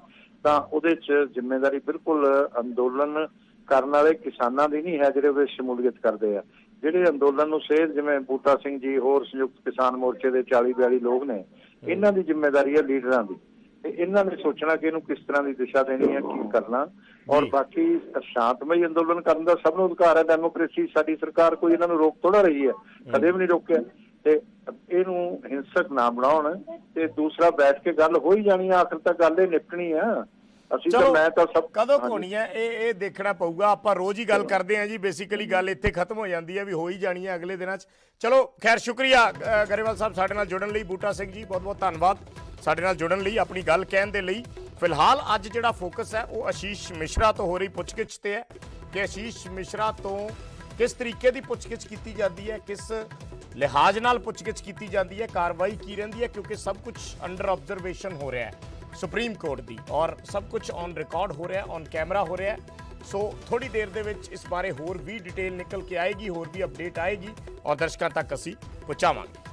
ਤਾਂ ਉਹਦੇ 'ਚ ਜ਼ਿੰਮੇਵਾਰੀ ਬਿਲਕੁਲ ਅੰਦੋਲਨ ਕਰਨ ਵਾਲੇ ਕਿਸਾਨਾਂ ਦੀ ਨਹੀਂ ਹੈ, ਜਿਹੜੇ ਉਹਦੇ ਸ਼ਮੂਲੀਅਤ ਕਰਦੇ ਆ। ਜਿਹੜੇ ਅੰਦੋਲਨ ਨੂੰ ਸੇਧ, ਜਿਵੇਂ ਬੂਟਾ ਸਿੰਘ ਜੀ, ਹੋਰ ਸੰਯੁਕਤ ਕਿਸਾਨ ਮੋਰਚੇ ਦੇ 40-42 ਲੋਕ ਨੇ, ਇਹਨਾਂ ਦੀ ਜ਼ਿੰਮੇਵਾਰੀ ਹੈ ਲੀਡਰਾਂ ਦੀ, ਤੇ ਇਹਨਾਂ ਨੇ ਸੋਚਣਾ ਕਿ ਇਹਨੂੰ ਕਿਸ ਤਰ੍ਹਾਂ ਦੀ ਦਿਸ਼ਾ ਦੇਣੀ ਹੈ, ਕੀ ਕਰਨਾ। ਔਰ ਬਾਕੀ ਸ਼ਾਂਤਮਈ ਅੰਦੋਲਨ ਕਰਨ ਦਾ ਸਭ ਨੂੰ ਅਧਿਕਾਰ ਹੈ, ਡੈਮੋਕ੍ਰੇਸੀ। ਸਾਡੀ ਸਰਕਾਰ ਕੋਈ ਇਹਨਾਂ ਨੂੰ ਰੋਕ ਥੋੜਾ ਰਹੀ ਹੈ, ਕਦੇ ਵੀ ਨਹੀਂ ਰੋਕਿਆ। ਤੇ ਇਹਨੂੰ ਹਿੰਸਕ ਨਾ ਬਣਾਉਣ, ਤੇ ਦੂਸਰਾ ਬੈਠ ਕੇ ਗੱਲ ਹੋ ਹੀ ਜਾਣੀ ਆ, ਆਖਰ ਤੱਕ ਗੱਲ ਇਹ ਨਿਪਟਣੀ ਆ। ਅਸੀਂ ਤਾਂ, ਮੈਂ ਤਾਂ ਸਭ ਕਦੋਂ ਹੋਣੀ ਹੈ ਇਹ ਦੇਖਣਾ ਪਊਗਾ। ਆਪਾਂ ਰੋਜ਼ ਹੀ ਗੱਲ ਕਰਦੇ ਹਾਂ ਜੀ, ਬੇਸਿਕਲੀ ਗੱਲ ਇੱਥੇ ਖਤਮ ਹੋ ਜਾਂਦੀ ਹੈ ਵੀ ਹੋ ਹੀ ਜਾਣੀ ਹੈ ਅਗਲੇ ਦਿਨਾਂ 'ਚ। ਚਲੋ ਖੈਰ, ਸ਼ੁਕਰੀਆ ਗਰੇਵਾਲ ਸਾਹਿਬ ਸਾਡੇ ਨਾਲ ਜੁੜਨ ਲਈ। ਬੂਟਾ ਸਿੰਘ ਜੀ, ਬਹੁਤ ਬਹੁਤ ਧੰਨਵਾਦ ਸਾਡੇ ਨਾਲ ਜੁੜਨ ਲਈ, ਆਪਣੀ ਗੱਲ ਕਹਿਣ ਦੇ ਲਈ। ਫਿਲਹਾਲ ਅੱਜ ਜਿਹੜਾ ਫੋਕਸ ਹੈ ਉਹ ਆਸ਼ੀਸ਼ ਮਿਸ਼ਰਾ ਤੋਂ ਹੋ ਰਹੀ ਪੁੱਛਗਿੱਛ ਤੇ ਹੈ ਕਿ ਆਸ਼ੀਸ਼ ਮਿਸ਼ਰਾ ਤੋਂ ਕਿਸ ਤਰੀਕੇ ਦੀ ਪੁੱਛਗਿੱਛ ਕੀਤੀ ਜਾਂਦੀ ਹੈ, ਕਿਸ ਲਿਹਾਜ਼ ਨਾਲ ਪੁੱਛਗਿੱਛ ਕੀਤੀ ਜਾਂਦੀ ਹੈ, ਕਾਰਵਾਈ ਕੀ ਰਹਿੰਦੀ ਹੈ, ਕਿਉਂਕਿ ਸਭ ਕੁਝ ਅੰਡਰ ਆਬਜ਼ਰਵੇਸ਼ਨ ਹੋ ਰਿਹਾ ਹੈ ਸੁਪਰੀਮ ਕੋਰਟ ਦੀ, ਔਰ ਸਭ ਕੁਝ ਔਨ ਰਿਕਾਰਡ ਹੋ ਰਿਹਾ, ਔਨ ਕੈਮਰਾ ਹੋ ਰਿਹਾ। ਸੋ ਥੋੜੀ ਦੇਰ ਦੇ ਵਿੱਚ ਇਸ ਬਾਰੇ ਹੋਰ ਵੀ ਡਿਟੇਲ ਨਿਕਲ ਕੇ ਆਏਗੀ, ਹੋਰ ਵੀ ਅਪਡੇਟ ਆਏਗੀ, ਔਰ ਦਰਸ਼ਕਾਂ ਤੱਕ ਅਸੀਂ ਪਹੁੰਚਾਵਾਂਗੇ।